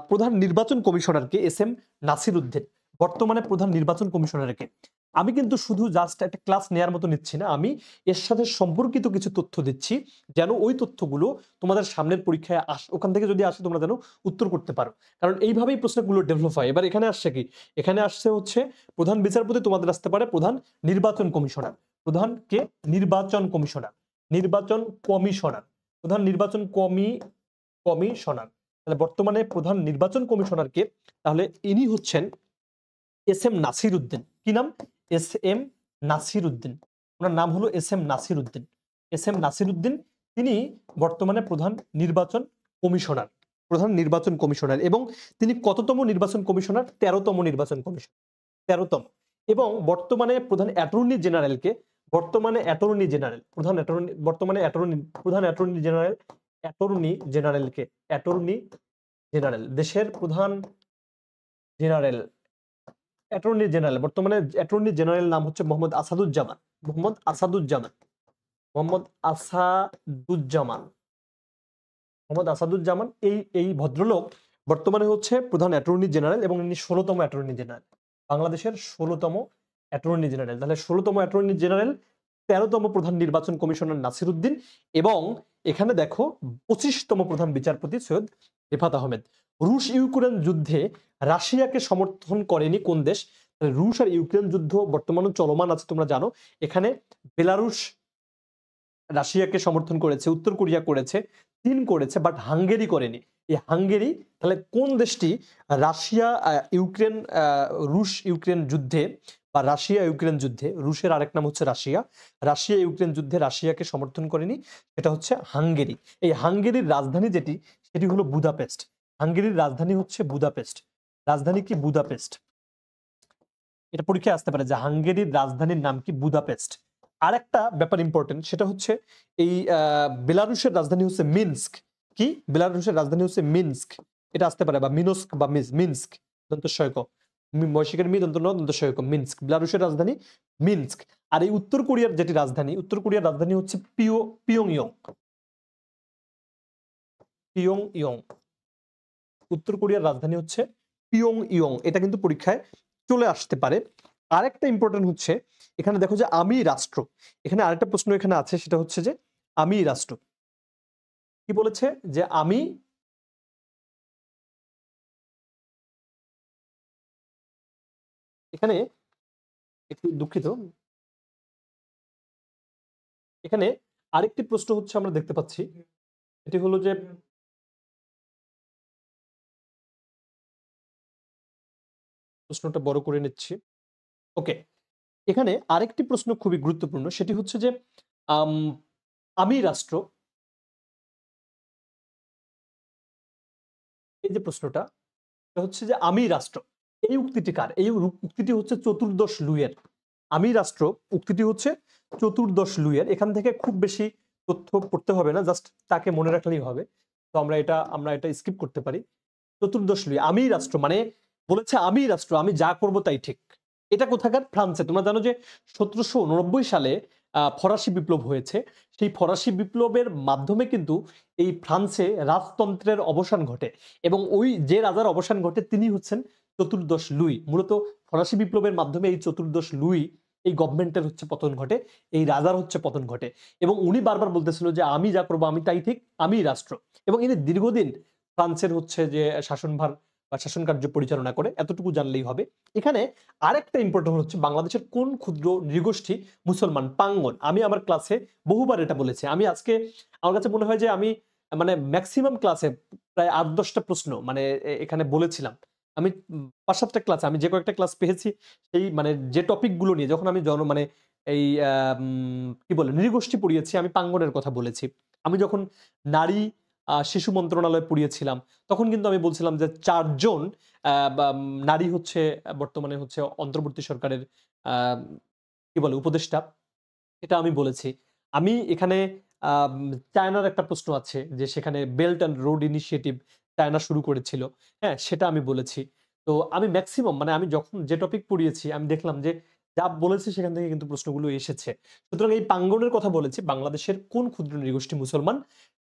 প্রধান নির্বাচন কমিশনারকে এস এম নাসির উদ্দিন, বর্তমানে প্রধান নির্বাচন কমিশনারকে। আমি কিন্তু শুধু জাস্ট একটা ক্লাস নেয়ার মতো নিচ্ছি না, আমি এর সাথে সম্পর্কিত কিছু তথ্য দিচ্ছি, যেন ওই তথ্যগুলো তোমাদের সামনের পরীক্ষায় ওখান থেকে যদি আসে তোমরা যেন উত্তর করতে পারো, কারণ এইভাবেই প্রশ্নগুলো ডেভেলপ হয়। এবার এখানে আসছে কি, এখানে আসছে হচ্ছে প্রধান বিচারপতি, তোমাদের আসতে পারে প্রধান নির্বাচন কমিশনার, প্রধান কে নির্বাচন কমিশনার, নির্বাচন কমিশনার, প্রধান নির্বাচন কমিশনার। তাহলে বর্তমানে প্রধান নির্বাচন কমিশনার কে, তাহলে ইনি হচ্ছেন এস এম নাসির উদ্দিন। কি নাম? S M Nasir Uddin. ওনার নাম হলো S M Nasir Uddin. S M Nasir Uddin তিনি বর্তমানে প্রধান নির্বাচন কমিশনার, প্রধান নির্বাচন কমিশনার। এবং তিনি কততম নির্বাচন কমিশনার? 13তম নির্বাচন কমিশনার, 13তম। এবং বর্তমানে প্রধান অ্যাটর্নি জেনারেলকে, বর্তমানে অ্যাটর্নি জেনারেল, প্রধান অ্যাটর্নি, বর্তমানে অ্যাটর্নি, প্রধান অ্যাটর্নি জেনারেল, অ্যাটর্নি জেনারেলকে, অ্যাটর্নি জেনারেল, দেশের প্রধান জেনারেল, অ্যাটর্নি জেনারেল, বর্তমানে অ্যাটর্নি জেনারেল নাম হচ্ছে মোহাম্মদ আসাদুজ্জামান, মোহাম্মদ আসাদুজ্জামান, মোহাম্মদ আসাদুজ্জামান, মোহাম্মদ আসাদুজ্জামান। এই ভদ্রলোক বর্তমানে হচ্ছে প্রধান অ্যাটর্নি জেনারেল এবং ইনি 16তম অ্যাটর্নি জেনারেল, বাংলাদেশের 16তম অ্যাটর্নি জেনারেল। তাহলে 16তম অ্যাটর্নি জেনারেল, 13তম প্রধান নির্বাচন কমিশনার নাসির উদ্দিন, এবং এখানে দেখো 25তম প্রধান বিচারপতি সৈয়দ রেফাত আহমেদ। রুশ ইউক্রেন যুদ্ধে রাশিয়াকে সমর্থন করেনি কোন দেশ? রুশ আর ইউক্রেন যুদ্ধ বর্তমানে চলমান আছে, তোমরা জানো। এখানে বেলারুশ রাশিয়াকে সমর্থন করেছে, উত্তর কোরিয়া করেছে, চীন করেছে, বাট হাঙ্গেরি করেনি। এই হাঙ্গেরি, তাহলে কোন দেশটি রাশিয়া ইউক্রেন, রুশ ইউক্রেন যুদ্ধে বা রাশিয়া ইউক্রেন যুদ্ধে, রুশের আরেক নাম হচ্ছে রাশিয়া, রাশিয়া ইউক্রেন যুদ্ধে রাশিয়াকে সমর্থন করেনি? সেটা হচ্ছে হাঙ্গেরি। এই হাঙ্গেরির রাজধানী যেটি, সেটি হলো বুদাপেস্ট। হাঙ্গেরির রাজধানী হচ্ছে বুদাপেস্ট। রাজধানী কি? বুদাপেস্ট। এটা পরীক্ষায় আসতে পারে যে হাঙ্গেরির রাজধানীর নাম কি? বুদাপেস্ট। আরেকটা ব্যাপার ইম্পর্টেন্ট, সেটা হচ্ছে এই বেলারুশের রাজধানী হচ্ছে মিনস্ক। কি? বেলারুশের রাজধানী হচ্ছে মিনস্ক। এটা আসতে পারে, বা মিনস্ক বা মিনস্ক, দন্তস্বয়ক, মৈশিকের মি দন্ত দন্তস্বয়ক, মিনস্ক, বেলারুশের রাজধানী মিনস্ক। আর এই উত্তর কোরিয়ার যেটি রাজধানী, উত্তর কোরিয়ার রাজধানী হচ্ছে পিয়ংইয়ং, পিয়ংইয়ং। উত্তর কোরিয়ার রাজধানী হচ্ছে পিয়ংইয়ং। এটা কিন্তু পরীক্ষায় চলে আসতে পারে। আরেকটা ইম্পর্টেন্ট হচ্ছে, এখানে দেখো যে আমি রাষ্ট্র, এখানে আরেকটা প্রশ্ন এখানে আছে, সেটা হচ্ছে যে আমি রাষ্ট্র কি বলেছে? যে আমি, এখানে একটু দুঃখিত, এখানে আরেকটি প্রশ্ন হচ্ছে আমরা দেখতে পাচ্ছি, এটি হলো যে প্রশ্নটা বড় করে নিচ্ছি। ওকে, এখানে আরেকটি প্রশ্ন খুবই গুরুত্বপূর্ণ, সেটি হচ্ছে যে আমি রাষ্ট্র, এই যে প্রশ্নটা হচ্ছে যে আমি রাষ্ট্র, এই উক্তিটি কার? এই উক্তিটি হচ্ছে চতুর্দশ লুইয়ের। আমি রাষ্ট্র উক্তিটি হচ্ছে চতুর্দশ লুইয়ের। এখান থেকে খুব বেশি তথ্য পড়তে হবে না, জাস্ট তাকে মনে রাখলেই হবে। তো আমরা এটা স্কিপ করতে পারি। চতুর্দশ লুই, আমি রাষ্ট্র মানে বলেছে আমি রাষ্ট্র, আমি যা করব তাই ঠিক। এটা কোথাকার? ফ্রান্সে। তোমরা জানো যে 1789 সালে ফরাসি বিপ্লব হয়েছে। সেই ফরাসি বিপ্লবের মাধ্যমে কিন্তু এই ফ্রান্সে রাজতন্ত্রের অবসান ঘটে, এবং ওই যে রাজার অবসান ঘটে তিনি হচ্ছেন চতুর্দশ লুই। মূলত ফরাসি বিপ্লবের মাধ্যমে এই চতুর্দশ লুই, এই গভর্নমেন্টের হচ্ছে পতন ঘটে, এই রাজার হচ্ছে পতন ঘটে। এবং উনি বারবার বলতেছিল যে আমি যা করবো আমি তাই ঠিক, আমি রাষ্ট্র। এবং ইনি দীর্ঘদিন ফ্রান্সের হচ্ছে যে শাসনভার বা শাসন কার্য পরিচালনা করে, এতটুকু জানলেই হবে। এখানে আরেকটা ইম্পর্টেন্ট হচ্ছে বাংলাদেশের কোন ক্ষুদ্র নৃগোষ্ঠী মুসলমান? পাঙ্গন। আমি আমার ক্লাসে বহুবার এটা বলেছি। আমি আজকে আমার কাছে মনে হয় যে আমি মানে ম্যাক্সিমাম ক্লাসে প্রায় 8-10টা প্রশ্ন মানে এখানে বলেছিলাম। আমি 5-7টা ক্লাসে আমি যে কয়েকটা ক্লাস পেয়েছি, সেই মানে যে টপিক গুলো নিয়ে যখন আমি মানে এই কি বলে নৃগোষ্ঠী পড়িয়েছি, আমি পাঙ্গনের কথা বলেছি। আমি যখন নারী শিশু মন্ত্রণালয় পড়িয়েছিলাম, তখন কিন্তু আমি বলছিলাম যে ৪ জন নারী হচ্ছে বর্তমানে হচ্ছে অন্তর্বর্তী সরকারের আ কি বলে উপদেষ্টা। এটা আমি বলেছি। আমি এখানে আম চায়নার একটা প্রশ্ন আছে যে সেখানে belt and road initiative China শুরু করেছিল। হ্যাঁ? সেটা আমি বলেছি। তো আমি মেক্সিমাম মানে আমি যখন যে টপিক পড়িয়েছি আমি দেখলাম যে যা বলেছি সেখান থেকে কিন্তু প্রশ্নগুলো এসেছে। সুতরাং এই পাঙ্গনের কথা বলেছি বাংলাদেশের কোন ক্ষুদ্র নৃগোষ্ঠী মুসলমান?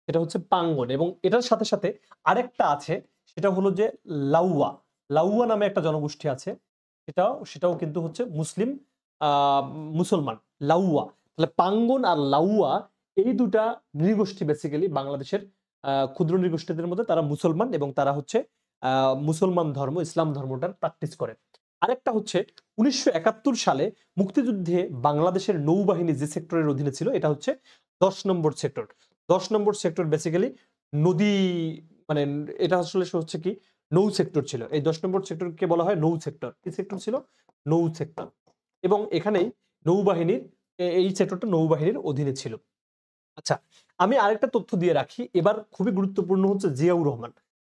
সেটা হচ্ছে পাঙ্গন এবং এটার সাথে, সাথে আরেকটা আছে সেটা হলো যে লাউয়া। লাউয়া নামে একটা জনগোষ্ঠী আছে। সেটাও কিন্তু হচ্ছে মুসলিম আ মুসলমান। লাউয়া। তাহলে পাঙ্গন আর লাউয়া এই ২ টা নৃগোষ্ঠী বেসিক্যালি বাংলাদেশের ক্ষুদ্র নৃগোষ্ঠীদের মধ্যে তারা মুসলমান এবং তারা হচ্ছে আ মুসলমান ধর্ম, ইসলাম ধর্মটার প্র্যাকটিস করে। আরেকটা হচ্ছে ১৯৭১ সালে মুক্তিযুদ্ধে বাংলাদেশের নৌবাহিনী যে সেক্টরের অধীনে ছিল এটা হচ্ছে ১০ নম্বর সেক্টর। ১০ নম্বর সেক্টর বেসিক্যালি নদী মানে এটা আসলে হচ্ছে কি নৌ সেক্টর ছিল। এই ১০ নম্বর সেক্টরকে বলা হয় নৌ সেক্টর। কি সেক্টর ছিল? নৌ সেক্টর। এবং এখানেই নৌবাহিনীর এই সেক্টরটা নৌবাহিনীর অধীনে ছিল। আচ্ছা, আমি আরেকটা তথ্য দিয়ে রাখি। এবার খুবই গুরুত্বপূর্ণ হচ্ছে জিয়াউর রহমান।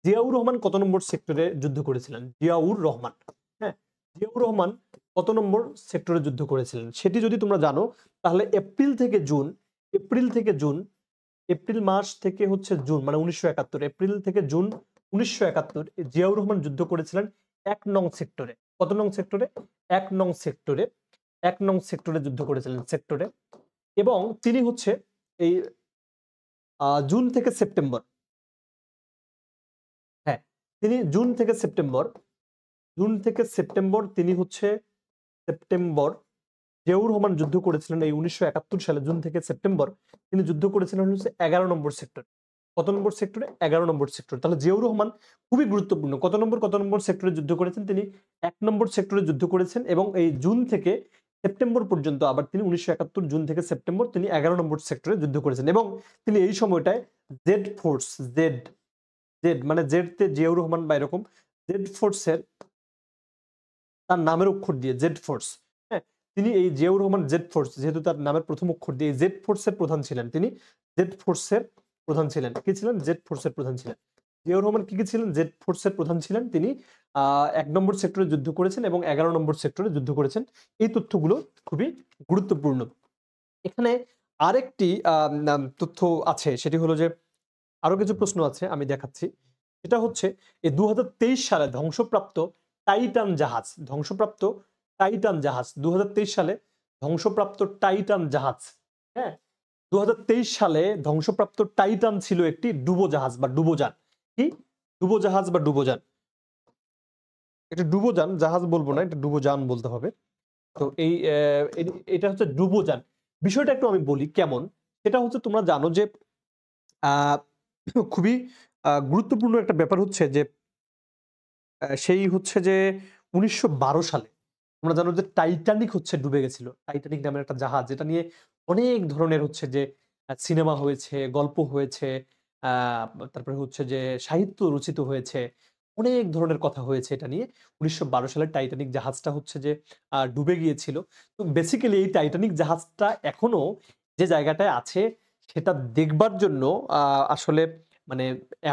জিয়াউর রহমান কত নম্বর সেক্টরে যুদ্ধ করেছিলেন? জিয়াউর রহমান। হ্যাঁ? জিয়াউর রহমান কত নম্বর সেক্টরে যুদ্ধ করেছিলেন? সেটি যদি তোমরা জানো তাহলে এপ্রিল থেকে জুন, এপ্রিল মাস থেকে হচ্ছে জুন মানে ১৯৭১ এপ্রিল থেকে জুন ১৯৭১ জিয়াউর রহমান যুদ্ধ করেছিলেন ১ নং সেক্টরে। কত নং সেক্টরে? ১ নং সেক্টরে ১ নং সেক্টরে যুদ্ধ করেছিলেন সেক্টরে এবং তিনি হচ্ছে এই জুন থেকে সেপ্টেম্বর হ্যাঁ, তিনি জুন থেকে সেপ্টেম্বর তিনি হচ্ছে সেপ্টেম্বর জিয়াউর রহমান যুদ্ধ করেছিলেন এই ১৯৭১ সালে জুন থেকে সেপ্টেম্বর তিনি যুদ্ধ করেছিলেন হচ্ছে ১১ নম্বর সেক্টর। কত নম্বর সেক্টরে? ১১ নম্বর সেক্টর। তাহলে জিয়াউর রহমান খুবই গুরুত্বপূর্ণ। কত নম্বর সেক্টরে যুদ্ধ করেছেন? তিনি ১ নম্বর সেক্টরে যুদ্ধ করেছেন এবং এই জুন থেকে সেপ্টেম্বর পর্যন্ত আবার তিনি ১৯৭১ জুন থেকে সেপ্টেম্বর তিনি ১১ নম্বর সেক্টরে যুদ্ধ করেছেন এবং তিনি এই সময়টায় জেড ফোর্স জেড মানে জেড তে জিয়াউর রহমান বা এরকম জেড ফোর্সের তার নামের অক্ষর দিয়ে জেড ফোর্স। হ্যাঁ? তিনি এই জিয়াউর রহমান জেড ফোর্স যেহেতু তার নামের প্রথম অক্ষর দিয়ে জেড ফোর্সের প্রধান ছিলেন। তিনি জেড ফোর্সের প্রধান ছিলেন। কি ছিলেন? জেড ফোর্সের প্রধান ছিলেন। জিয়াউর রহমান কি ছিলেন? জেড ফোর্সের প্রধান ছিলেন। তিনি ১ নম্বর সেক্টরে যুদ্ধ করেছেন এবং ১১ নম্বর সেক্টরে যুদ্ধ করেছেন। এই তথ্যগুলো খুবই গুরুত্বপূর্ণ। এখানে আরেকটি তথ্য আছে সেটি হলো যে আরো কিছু প্রশ্ন আছে আমি দেখাচ্ছি। সেটা হচ্ছে এই ২০২৩ সালে ধ্বংসপ্রাপ্ত ২০২৩ সালে ধ্বংসপ্রাপ্ত টাইটান জাহাজ, হ্যাঁ? ২০২৩ সালে ধ্বংসপ্রাপ্ত টাইটান ছিল একটি ডুবোজাহাজ বা ডুবোযান। কি? ডুবোজাহাজ বা ডুবোযান। এটা ডুবোযান, জাহাজ বলব না, এটা ডুবোযান বলতে হবে। তো এই এটা হচ্ছে ডুবোযান। বিষয়টা একটু আমি বলি কেমন? সেটা হচ্ছে তোমরা জানো যে আ খুবই গুরুত্বপূর্ণ একটা ব্যাপার হচ্ছে যে সেই হচ্ছে যে ১৯১২ সালে তোমরা জানো যে টাইটানিক হচ্ছে ডুবে গেছিল। টাইটানিক নামের একটা জাহাজ যেটা নিয়ে অনেক ধরনের হচ্ছে যে সিনেমা হয়েছে, গল্প হয়েছে, আ তারপরে হচ্ছে যে সাহিত্য রচিত হয়েছে। অনেক ধরনের কথা হয়েছে এটা নিয়ে। ১৯১২ সালে টাইটানিক জাহাজটা হচ্ছে যে ডুবে গিয়েছিল। তো বেসিক্যালি এই টাইটানিক জাহাজটা এখনো যে জায়গাটায় আছে সেটা দেখবার জন্য আ আসলে মানে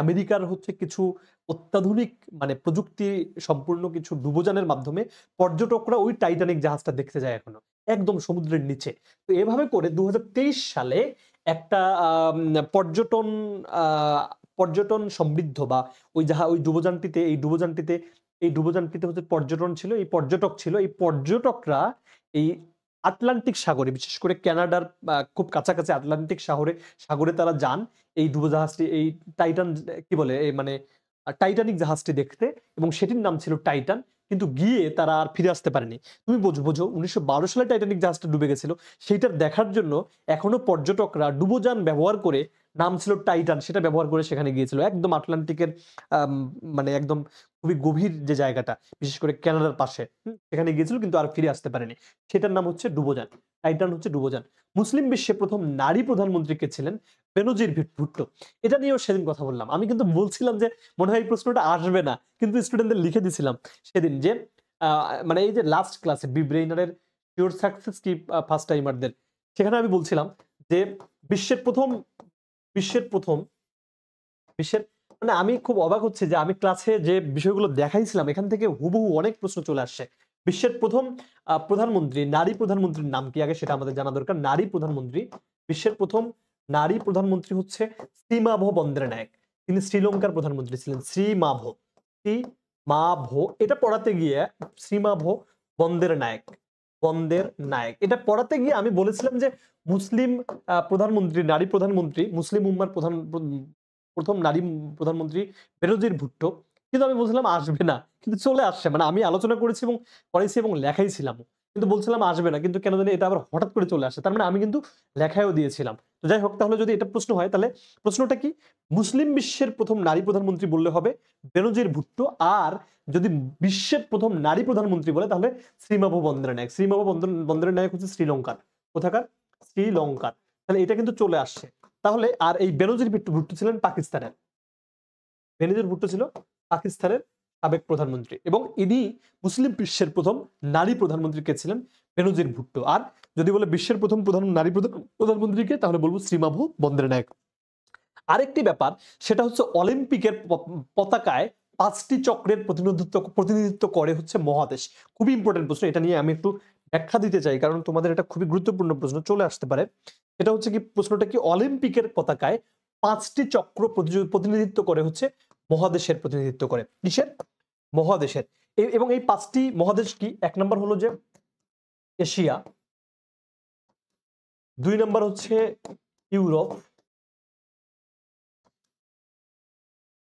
আমেরিকার হচ্ছে কিছু অত্যাধুনিক মানে প্রযুক্তি সম্পূর্ণ কিছু ডুবোযানের মাধ্যমে পর্যটকরা ওই টাইটানিক জাহাজটা দেখতে যায় এখনো। একদম সমুদ্রের নিচে। তো এভাবে করে ২০২৩ সালে একটা আ পর্যটন সমৃদ্ধ বা ওই ডুবোযানটিতে হচ্ছে পর্যটন ছিল, এই পর্যটক ছিল। এই পর্যটকরা এই আটলান্টিক সাগরে বিশেষ করে কানাডার খুব কাছাকাছি আটলান্টিক সাগরে তারা যান। এই ডুবোজাহাজটি এই টাইটান কি বলে? এই মানে টাইটানিক জাহাজটি দেখতে এবং সেটির নাম ছিল টাইটান। কিন্তু গিয়ে তারা আর ফিরে আসতে পারেনি। তুমি বোঝো ১৯১২ সালে টাইটানিক জাহাজটা ডুবে গেছিল। সেইটা দেখার জন্য এখনো পর্যটকরা ডুবোযান ব্যবহার করে নাম ছিল টাইটান সেটা ব্যবহার করে সেখানে গিয়েছিল। একদম আটলান্টিকের আম মানে একদম খুবই গভীর যে জায়গাটা বিশেষ করে কানাডার পাশে, সেখানে গিয়েছিল কিন্তু আর ফিরে আসতে পারেনি। সেটার নাম হচ্ছে ডুবোযান। টাইটান হচ্ছে ডুবোযান। মুসলিম বিশ্বে ১ম নারী প্রধানমন্ত্রী কে ছিলেন? বেনজির ভুট্টো। এটা নিয়েও সেদিন কথা বললাম। আমি কিন্তু বলছিলাম যে মনে হয় এই প্রশ্নটা আসবে না। কিন্তু স্টুডেন্টদের লিখে দিছিলাম সেদিন যে আ মানে এই যে লাস্ট ক্লাসে বিব্রেইনার এর পিওর সাকসেস কি ফার্স্ট টাইমারদের সেখানে আমি বলছিলাম যে বিশ্বের ১ম বিশ্বের ১ম বিশ্বের মানে আমি খুব অবাক হচ্ছি যে আমি ক্লাসে যে বিষয়গুলো দেখাইছিলাম এখান থেকে হুবহু অনেক প্রশ্ন চলে আসছে। বিশ্বের প্রথম প্রধানমন্ত্রী, নারী প্রধানমন্ত্রীর নাম কি আগে সেটা আমাদের জানা দরকার। নারী প্রধানমন্ত্রী, বিশ্বের প্রথম নারী প্রধানমন্ত্রী হচ্ছে শ্রীমাভো বন্দ্যোপাধ্যায়। তিনি শ্রীলঙ্কার প্রধানমন্ত্রী ছিলেন। শ্রীমাভো এটা পড়াতে গিয়ে শ্রীমাভো বন্দ্যোপাধ্যায় এটা পড়াতে গিয়ে আমি বলেছিলাম যে মুসলিম প্রধানমন্ত্রী, নারী প্রধানমন্ত্রী, মুসলিম উম্মার প্রথম নারী প্রধানমন্ত্রী বেনজির ভুট্টো। কিন্তু আমি বলছিলাম আসবে না, কিন্তু চলে আসছে। মানে আমি আলোচনা করেছি এবং করাইছি এবং লেখাইছিলাম, কিন্তু বলছিলাম আসবে না, কিন্তু কেন জানি এটা আবার হঠাৎ করে চলে আসে। তার মানে আমি কিন্তু লেখায়ও দিয়েছিলাম। তো যাই হোক, তাহলে যদি এটা প্রশ্ন হয় তাহলে প্রশ্নটা কি? মুসলিম বিশ্বের প্রথম নারী প্রধানমন্ত্রী বললে হবে বেনজির ভুট্টো। আর যদি বিশ্বের প্রথম নারী প্রধানমন্ত্রী বলে তাহলে শ্রীমাভো বন্দ্যোপাধ্যায়। শ্রীমাভো বন্দ্যোপাধ্যায় হচ্ছে শ্রীলঙ্কার। কোথাকার? শ্রীলঙ্কার। তাহলে এটা কিন্তু চলে আসছে। তাহলে আর এই বেনজির ভুট্টো ছিলেন পাকিস্তানের। বেনজির ভুট্টো ছিল পাকিস্তানের সাবেক প্রধানমন্ত্রী এবং ইনি মুসলিম বিশ্বের প্রথম নারী প্রধানমন্ত্রী কে ছিলেন? বেনজির ভুট্টো। আর যদি বলে বিশ্বের প্রথম নারী প্রধানমন্ত্রীকে তাহলে বলবো শ্রীমাভো বন্দ্যোপাধ্যায়। আরেকটি ব্যাপার সেটা হচ্ছে অলিম্পিকের পতাকায় 5টি চক্রের প্রতিনিধিত্ব করে হচ্ছে মহাদেশ। খুবই ইম্পর্টেন্ট প্রশ্ন, এটা নিয়ে আমি একটু ব্যাখ্যা দিতে চাই কারণ তোমাদের এটা খুবই গুরুত্বপূর্ণ প্রশ্ন চলে আসতে পারে। এটা হচ্ছে কি, প্রশ্নটা কি, অলিম্পিকের পতাকায় 5টি চক্র প্রতিনিধিত্ব করে হচ্ছে মহাদেশের প্রতিনিধিত্ব করে। কিসের? মহাদেশের। এবং এই 5টি মহাদেশ কি? 1 নম্বর হলো যে এশিয়া, 2 নম্বর হচ্ছে ইউরোপ,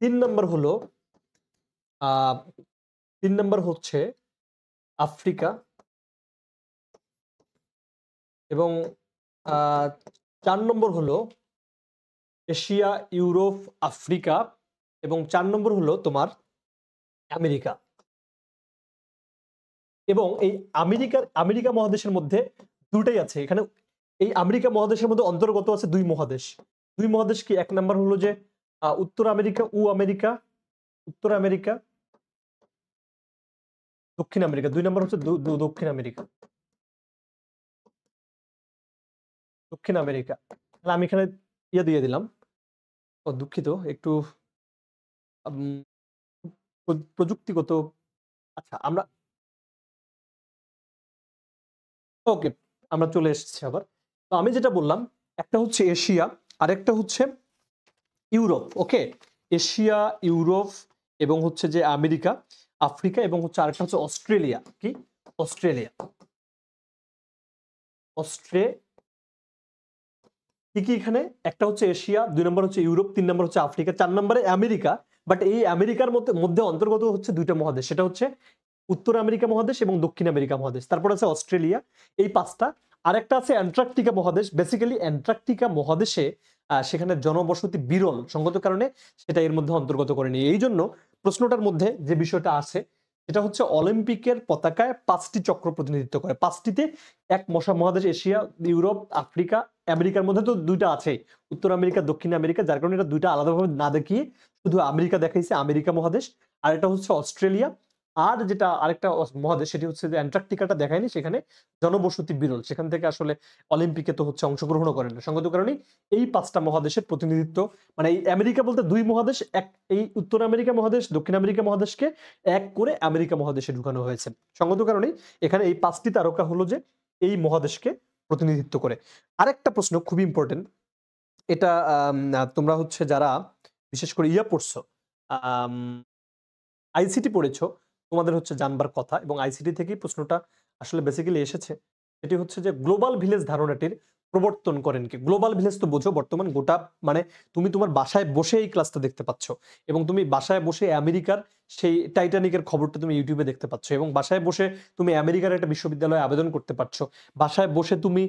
3 নম্বর হলো 3 নম্বর হচ্ছে আফ্রিকা এবং 4 নম্বর হলো এশিয়া, ইউরোপ, আফ্রিকা এবং 4 নম্বর হলো তোমার আমেরিকা। এবং এই আমেরিকা মহাদেশের মধ্যে দুটাই আছে এখানে। এই আমেরিকা মহাদেশের মধ্যে অন্তর্গত আছে 2 মহাদেশ। 2 মহাদেশ কি? 1 নম্বর হলো যে উত্তর আমেরিকা, উত্তর আমেরিকা, দক্ষিণ আমেরিকা। 2 নম্বর হচ্ছে দক্ষিণ আমেরিকা। দক্ষিণ আমেরিকা। তাহলে আমি এখানে ইয়ে দিয়ে দিলাম। দুঃখিত, একটু প্রযুক্তিগত। আচ্ছা, আমরা ওকে, আমরা চলে এসেছি আবার। তো আমি যেটা বললাম, একটা হচ্ছে এশিয়া, আরেকটা হচ্ছে ইউরোপ। ওকে, এশিয়া, ইউরোপ এবং হচ্ছে যে আমেরিকা, আফ্রিকা এবং হচ্ছে আরেকটা হচ্ছে অস্ট্রেলিয়া। কি? অস্ট্রেলিয়া। কি কি এখানে? একটা হচ্ছে এশিয়া, 2 নম্বর হচ্ছে ইউরোপ, 3 নম্বর হচ্ছে আফ্রিকা, 4 নম্বরে আমেরিকা। বাট এই আমেরিকার মধ্যে অন্তর্গত হচ্ছে 2টা মহাদেশ, সেটা হচ্ছে উত্তর আমেরিকা মহাদেশ এবং দক্ষিণ আমেরিকা মহাদেশ। তারপর আছে অস্ট্রেলিয়া। এই 5টা। আরেকটা আছে অ্যান্টার্কটিকা মহাদেশ। বেসিক্যালি অ্যান্টার্কটিকা মহাদেশে সেখানে জনবসতি বিরল, সঙ্গত কারণে সেটা এর মধ্যে অন্তর্গত করেনি। এই জন্য প্রশ্নটার মধ্যে যে বিষয়টা আছে সেটা হচ্ছে অলিম্পিকের পতাকায় 5টি চক্র প্রতিনিধিত্ব করে। 5টিতে এক মহাদেশ এশিয়া, ইউরোপ, আফ্রিকা, আমেরিকার মধ্যে তো 2টা আছে, উত্তর আমেরিকা, দক্ষিণ আমেরিকা, যার কারণে এটা 2টা আলাদাভাবে না দেখিয়ে শুধু আমেরিকা দেখাইছে, আমেরিকা মহাদেশ। আর এটা হচ্ছে অস্ট্রেলিয়া। আর যেটা আরেকটা মহাদেশ সেটি হচ্ছে যে অ্যান্টার্কটিকাটা দেখায়নি, সেখানে জনবসতি বিরল, সেখান থেকে আসলে অলিম্পিকে তো হচ্ছে অংশগ্রহণ করেন না। সঙ্গত কারণে এই 5টা মহাদেশের প্রতিনিধিত্ব, মানে এই আমেরিকা বলতে 2 মহাদেশ, এক এই উত্তর আমেরিকা মহাদেশ, দক্ষিণ আমেরিকা মহাদেশকে এক করে আমেরিকা মহাদেশে ঢুকানো হয়েছে। সঙ্গত কারণে এখানে এই 5টি তারকা হলো যে এই মহাদেশকে প্রতিনিধিত্ব করে। আরেকটা প্রশ্ন খুব ইম্পর্টেন্ট, এটা তোমরা হচ্ছে যারা বিশেষ করে পড়ছো, আইসিটি পড়েছো, তোমাদের হচ্ছে জানবার কথা এবং আইসিটি থেকেই প্রশ্নটা আসলে বেসিক্যালি এসেছে। এটি হচ্ছে যে গ্লোবাল ভিলেজ ধারণাটির প্রবর্তন করেন কি? গ্লোবাল ভিলেজ তো বোঝো, বর্তমান গোটা মানে তুমি তোমার বাসায় বসে এই ক্লাসটা দেখতে পাচ্ছ এবং তুমি বাসায় বসে আমেরিকার সেই টাইটানিকের খবরটা তুমি ইউটিউবে দেখতে পাচ্ছ এবং বাসায় বসে তুমি আমেরিকার একটা বিশ্ববিদ্যালয়ে আবেদন করতে পারছো, বাসায় বসে তুমি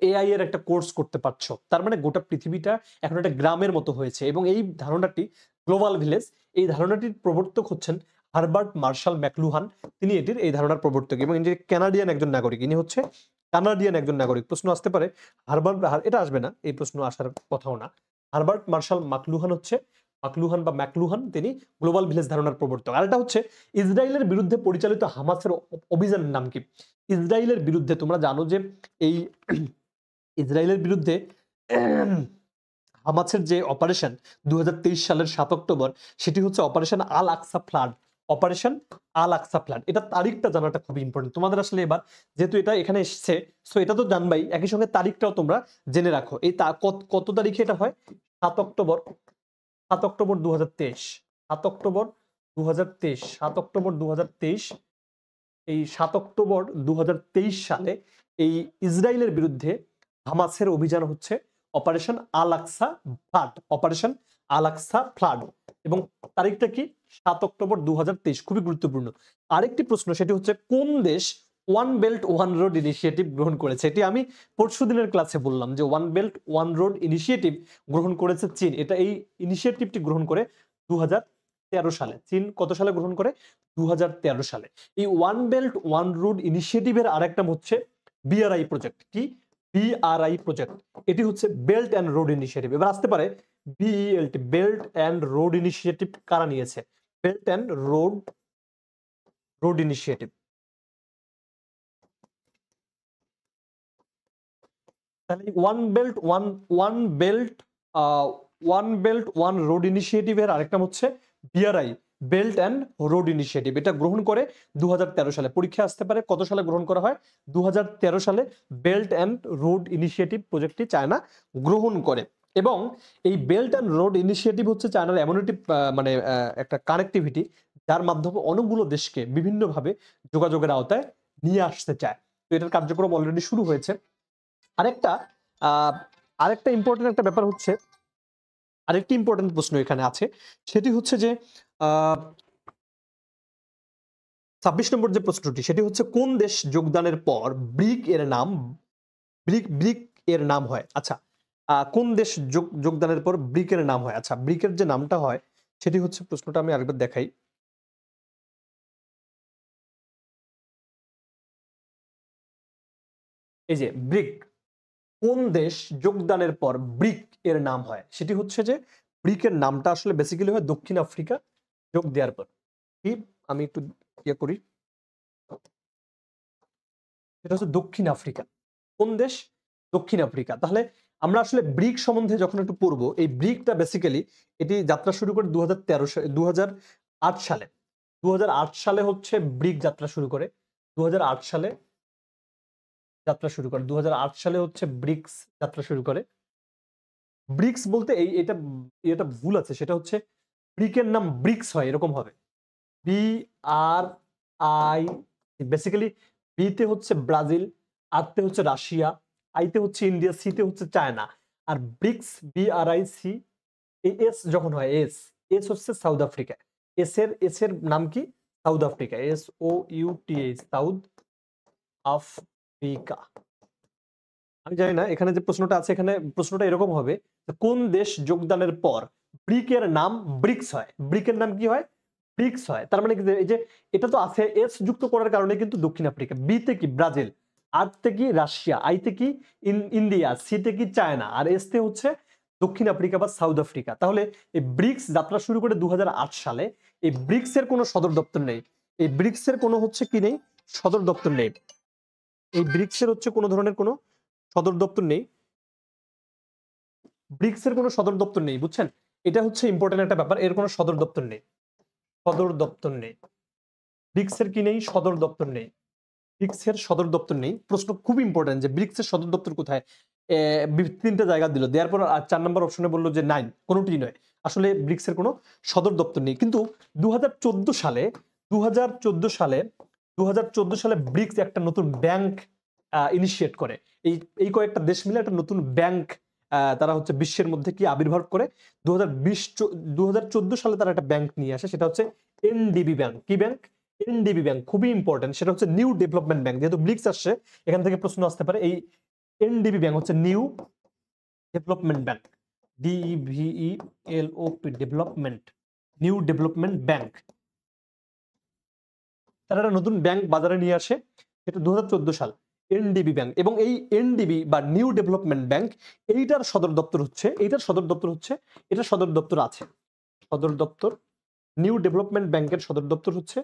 এআই এর একটা কোর্স করতে পারছো। তার মানে গোটা পৃথিবীটা এখন একটা গ্রামের মতো হয়েছে এবং এই ধারণাটি গ্লোবাল ভিলেজ, এই ধারণাটির প্রবর্তক হচ্ছেন হারবার্ট মার্শাল ম্যাকলুহান। তিনি এটির এই ধারণার প্রবর্তক এবং ইনি কানাডিয়ান একজন নাগরিক। ইনি হচ্ছে কানাডিয়ান একজন নাগরিক। প্রশ্ন আসতে পারে এটা আসবে না, এই প্রশ্ন আসার কথাও না। হারবার্ট মার্শাল ম্যাকলুহান হচ্ছে ম্যাকলুহান, তিনি গ্লোবাল ভিলেজ ধারণার প্রবর্তক। আর এটা হচ্ছে ইসরায়েলের বিরুদ্ধে পরিচালিত হামাসের অভিযানের নাম কি? ইসরায়েলের বিরুদ্ধে তোমরা জানো যে এই ইসরায়েলের বিরুদ্ধে হামাসের যে অপারেশন 2023 সালের 7 অক্টোবর, সেটি হচ্ছে অপারেশন আল আকসা ফ্লাড। অপারেশন আল আকসা ফ্লাড, এটা তারিখটা জানাটা খুবই ইম্পর্টেন্ট তোমাদের আসলে। এবার যেহেতু এটা এখানে এসছে, সো এটা তো জানবাই, একই সঙ্গে তারিখটাও তোমরা জেনে রাখো। এই কত তারিখে এটা হয়? 7 অক্টোবর। 7 অক্টোবর 2023। 7 অক্টোবর 2023। 7 অক্টোবর 2023। এই 7 অক্টোবর 2023 সালে এই ইসরায়েলের বিরুদ্ধে হামাসের অভিযান হচ্ছে অপারেশন আল আকসা ফ্লাড। অপারেশন আল আকসা ফ্লাড, এবং তারিখটা কি? 7 অক্টোবর 2023। খুবই গুরুত্বপূর্ণ। আরেকটি প্রশ্ন, সেটি হচ্ছে কোন দেশ one belt one road initiative গ্রহণ করেছে? এটি আমি পরশু দিনের ক্লাসে বললাম যে one belt one road initiative গ্রহণ করেছে চীন। এটা এই ইনিশিয়েটিভটি গ্রহণ করে 2013 সালে। চীন কত সালে গ্রহণ করে? 2013 সালে। এই ওয়ান বেল্ট ওয়ান রোড ইনিশিয়েটিভের আরেকটা হচ্ছে বিআরআই প্রজেক্ট। কি? BRI project. এটি হচ্ছে বেল্ট অ্যান্ড রোড ইনিশিয়েটিভ। এবার আসতে পারে বিইএলটি, বেল্ট অ্যান্ড রোড ইনিশিয়েটিভ কারা নিয়েছে? Belt and road initiative. তাহলে ওয়ান বেল্ট ওয়ান রোড ইনিশিয়েটিভের আরেকটা হচ্ছে BRI, belt and road initiative. এটা গ্রহণ করে 2013 সালে। পরীক্ষা আসতে পারে কত সালে গ্রহণ করা হয়? 2013 সালে বেল্ট অ্যান্ড রোড ইনিশিয়েটিভ প্রজেক্টটি চায়না গ্রহণ করে। এবং এই বেল্ট অ্যান্ড রোড ইনিশিয়েটিভ হচ্ছে চায়নার এমন একটি মানে একটা কানেক্টিভিটি, যার মাধ্যমে অনেকগুলো দেশকে বিভিন্নভাবে যোগাযোগের আওতায় নিয়ে আসতে চায়। তো এটার কার্যক্রম অলরেডি শুরু হয়েছে। আরেকটা আরেকটা ইম্পর্টেন্ট একটা ব্যাপার হচ্ছে, আরেকটি ইম্পর্টেন্ট প্রশ্ন এখানে আছে, সেটি হচ্ছে যে 26 নম্বর যে প্রশ্নটি, সেটি হচ্ছে কোন দেশ যোগদানের পর ব্রিক এর নাম হয়? আচ্ছা, কোন দেশ যোগদানের পর ব্রিকের নাম হয়? আচ্ছা, ব্রিকের যে নামটা হয় সেটি হচ্ছে, প্রশ্নটা আমি আরেকবার দেখাই। এই যে ব্রিক, কোন দেশ যোগদানের পর ব্রিক এর নাম হয়? সেটি হচ্ছে যে ব্রিকের নামটা আসলে বেসিক্যালি হয় দক্ষিণ আফ্রিকা যোগ দেওয়ার পর। কি, আমি একটু ইয়ে করি, এটা হচ্ছে দক্ষিণ আফ্রিকা। কোন দেশ? দক্ষিণ আফ্রিকা। তাহলে আমরা আসলে ব্রিক সম্বন্ধে যখন একটু পড়বো, এই ব্রিকটা বেসিক্যালি এটি যাত্রা শুরু করে 2013 সালে, 2008 সালে। 2008 সালে হচ্ছে ব্রিক যাত্রা শুরু করে। 2008 সালে যাত্রা শুরু করে। 2008 সালে হচ্ছে ব্রিক্স যাত্রা শুরু করে। ব্রিক্স বলতে এটা ভুল আছে, সেটা হচ্ছে ব্রিকের নাম ব্রিক্স হয়, এরকম হবে। BRI, বেসিক্যালি বিতে হচ্ছে ব্রাজিল, আরতে হচ্ছে রাশিয়া, আইতে হচ্ছে ইন্ডিয়া, সিতে হচ্ছে চায়না। আর ব্রিক্স, BRIC, এস যখন হয়, এস হচ্ছে সাউথ আফ্রিকা। এস এর নাম কি? South Africa. SOUTH, south Africa. আমি জানি না এখানে যে প্রশ্নটা আছে, এখানে প্রশ্নটা এরকম হবে, কোন দেশ যোগদানের পর ব্রিকের নাম ব্রিক্স হয়? ব্রিকের নাম কি হয়? ব্রিক্স হয়। তার মানে কি, এই যে এটা তো আছে, এস যুক্ত করার কারণে কিন্তু দক্ষিণ আফ্রিকা। বিতে কি? ব্রাজিল। আরতে কি? রাশিয়া। আইতে কি? ইন্ডিয়া। সিতে কি? চায়না। আর এসতে হচ্ছে দক্ষিণ আফ্রিকা বা সাউথ আফ্রিকা। তাহলে এই ব্রিক্স যাত্রা শুরু করে 2008 সালে। এই ব্রিক্স এর কোনো সদর দপ্তর নেই। এই ব্রিক্স এর কোনো হচ্ছে কি নেই? সদর দপ্তর নেই। এই ব্রিক্স এর হচ্ছে কোনো ধরনের কোনো সদর দপ্তর নেই। ব্রিক্স এর কোনো সদর দপ্তর নেই, বুঝছেন? এটা হচ্ছে ইম্পর্টেন্ট একটা ব্যাপার। এর কোনো সদর দপ্তর নেই। সদর দপ্তর নেই। ব্রিক্স এর কি নেই? সদর দপ্তর নেই। ব্রিক্স এর সদর দপ্তর নেই। প্রশ্ন খুব ইম্পর্টেন্ট যে ব্রিক্স এর সদর দপ্তর কোথায়? তিনটা জায়গা দিল, দেওয়ার পর 4 নম্বর অপশনে বললো যে নাই, কোনোটি নয়। আসলে ব্রিক্স এর কোনো সদর দপ্তর নেই। কিন্তু 2014 সালে 2014 সালে 2014 সালে ব্রিক্স একটা নতুন ব্যাংক ইনিশিয়েট করে। এই কয়েকটা দেশ মিলে একটা নতুন ব্যাংক তারা হচ্ছে বিশ্বের মধ্যে কি আবির্ভাব করে। 2014 সালে তারা একটা ব্যাংক নিয়ে আসে, সেটা হচ্ছে এনডিবি ব্যাংক। কি ব্যাংক? NDB bank. খুবই ইম্পর্টেন্ট, সেটা হচ্ছে নিউ ডেভেলপমেন্ট ব্যাংক। যেহেতু ব্রিক্স আসছে, এখান থেকে প্রশ্ন আসতে পারে। এই এনডিবি ব্যাংক হচ্ছে new development bank. DEVELOP, development, new development bank. তারা একটা নতুন ব্যাংক বাজারে নিয়ে আসে, সেটা 2014 সাল। NDB bank. এবং এই এনডিবি বা নিউ ডেভেলপমেন্ট ব্যাংক, এইটার সদর দপ্তর হচ্ছে, এটার সদর দপ্তর আছে। সদর দপ্তর, নিউ ডেভেলপমেন্ট ব্যাংকের সদর দপ্তর হচ্ছে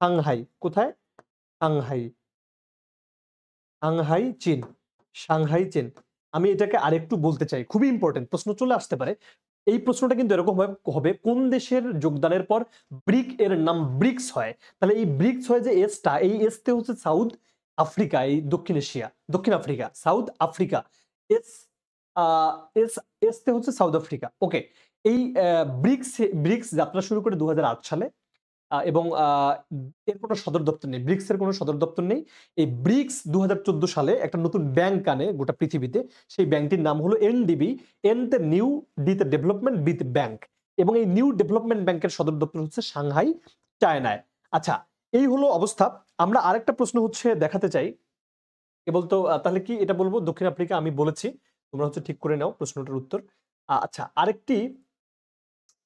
সাংহাই। কোথায়? সাংহাই। সাংহাই, চীন। সাংহাই, চীন। আমি এটাকে আরেকটু বলতে চাই, খুবই ইম্পর্টেন্ট প্রশ্ন চলে আসতে পারে। এই প্রশ্নটা কিন্তু এরকম হবে, কোন দেশের যোগদানের পর ব্রিক এর নাম ব্রিক্স হয়? তাহলে এই ব্রিক্স হয় যে এসটা, এই এসতে হচ্ছে সাউথ আফ্রিকা, এই দক্ষিণ এশিয়া, দক্ষিণ আফ্রিকা, সাউথ আফ্রিকা। এস আহ, এস এসতে হচ্ছে সাউথ আফ্রিকা। ওকে, এই ব্রিক্স ব্রিক্স যাত্রা শুরু করে 2008 সালে, এবং এর কোনো সদর দপ্তর নেই, ব্রিক্স এর কোনো সদর দপ্তর নেই। এই ব্রিক্স 2014 সালে একটা নতুন ব্যাংক আনে গোটা পৃথিবীতে, সেই ব্যাংকটির নাম হলো এনডিবি, এন তে নিউ, ডি তে ডেভেলপমেন্ট, বি তে ব্যাংক, এবং এই নিউ ডেভেলপমেন্ট ব্যাংকের সদর দপ্তর হচ্ছে সাংহাই, চায়নায়। আচ্ছা, এই হলো অবস্থা। আমরা আরেকটা প্রশ্ন হচ্ছে দেখাতে চাই, কেবল তো তাহলে কি এটা বলবো দক্ষিণ আফ্রিকা? আমি বলেছি, তোমরা হচ্ছে ঠিক করে নাও প্রশ্নটার উত্তর। আচ্ছা, আরেকটি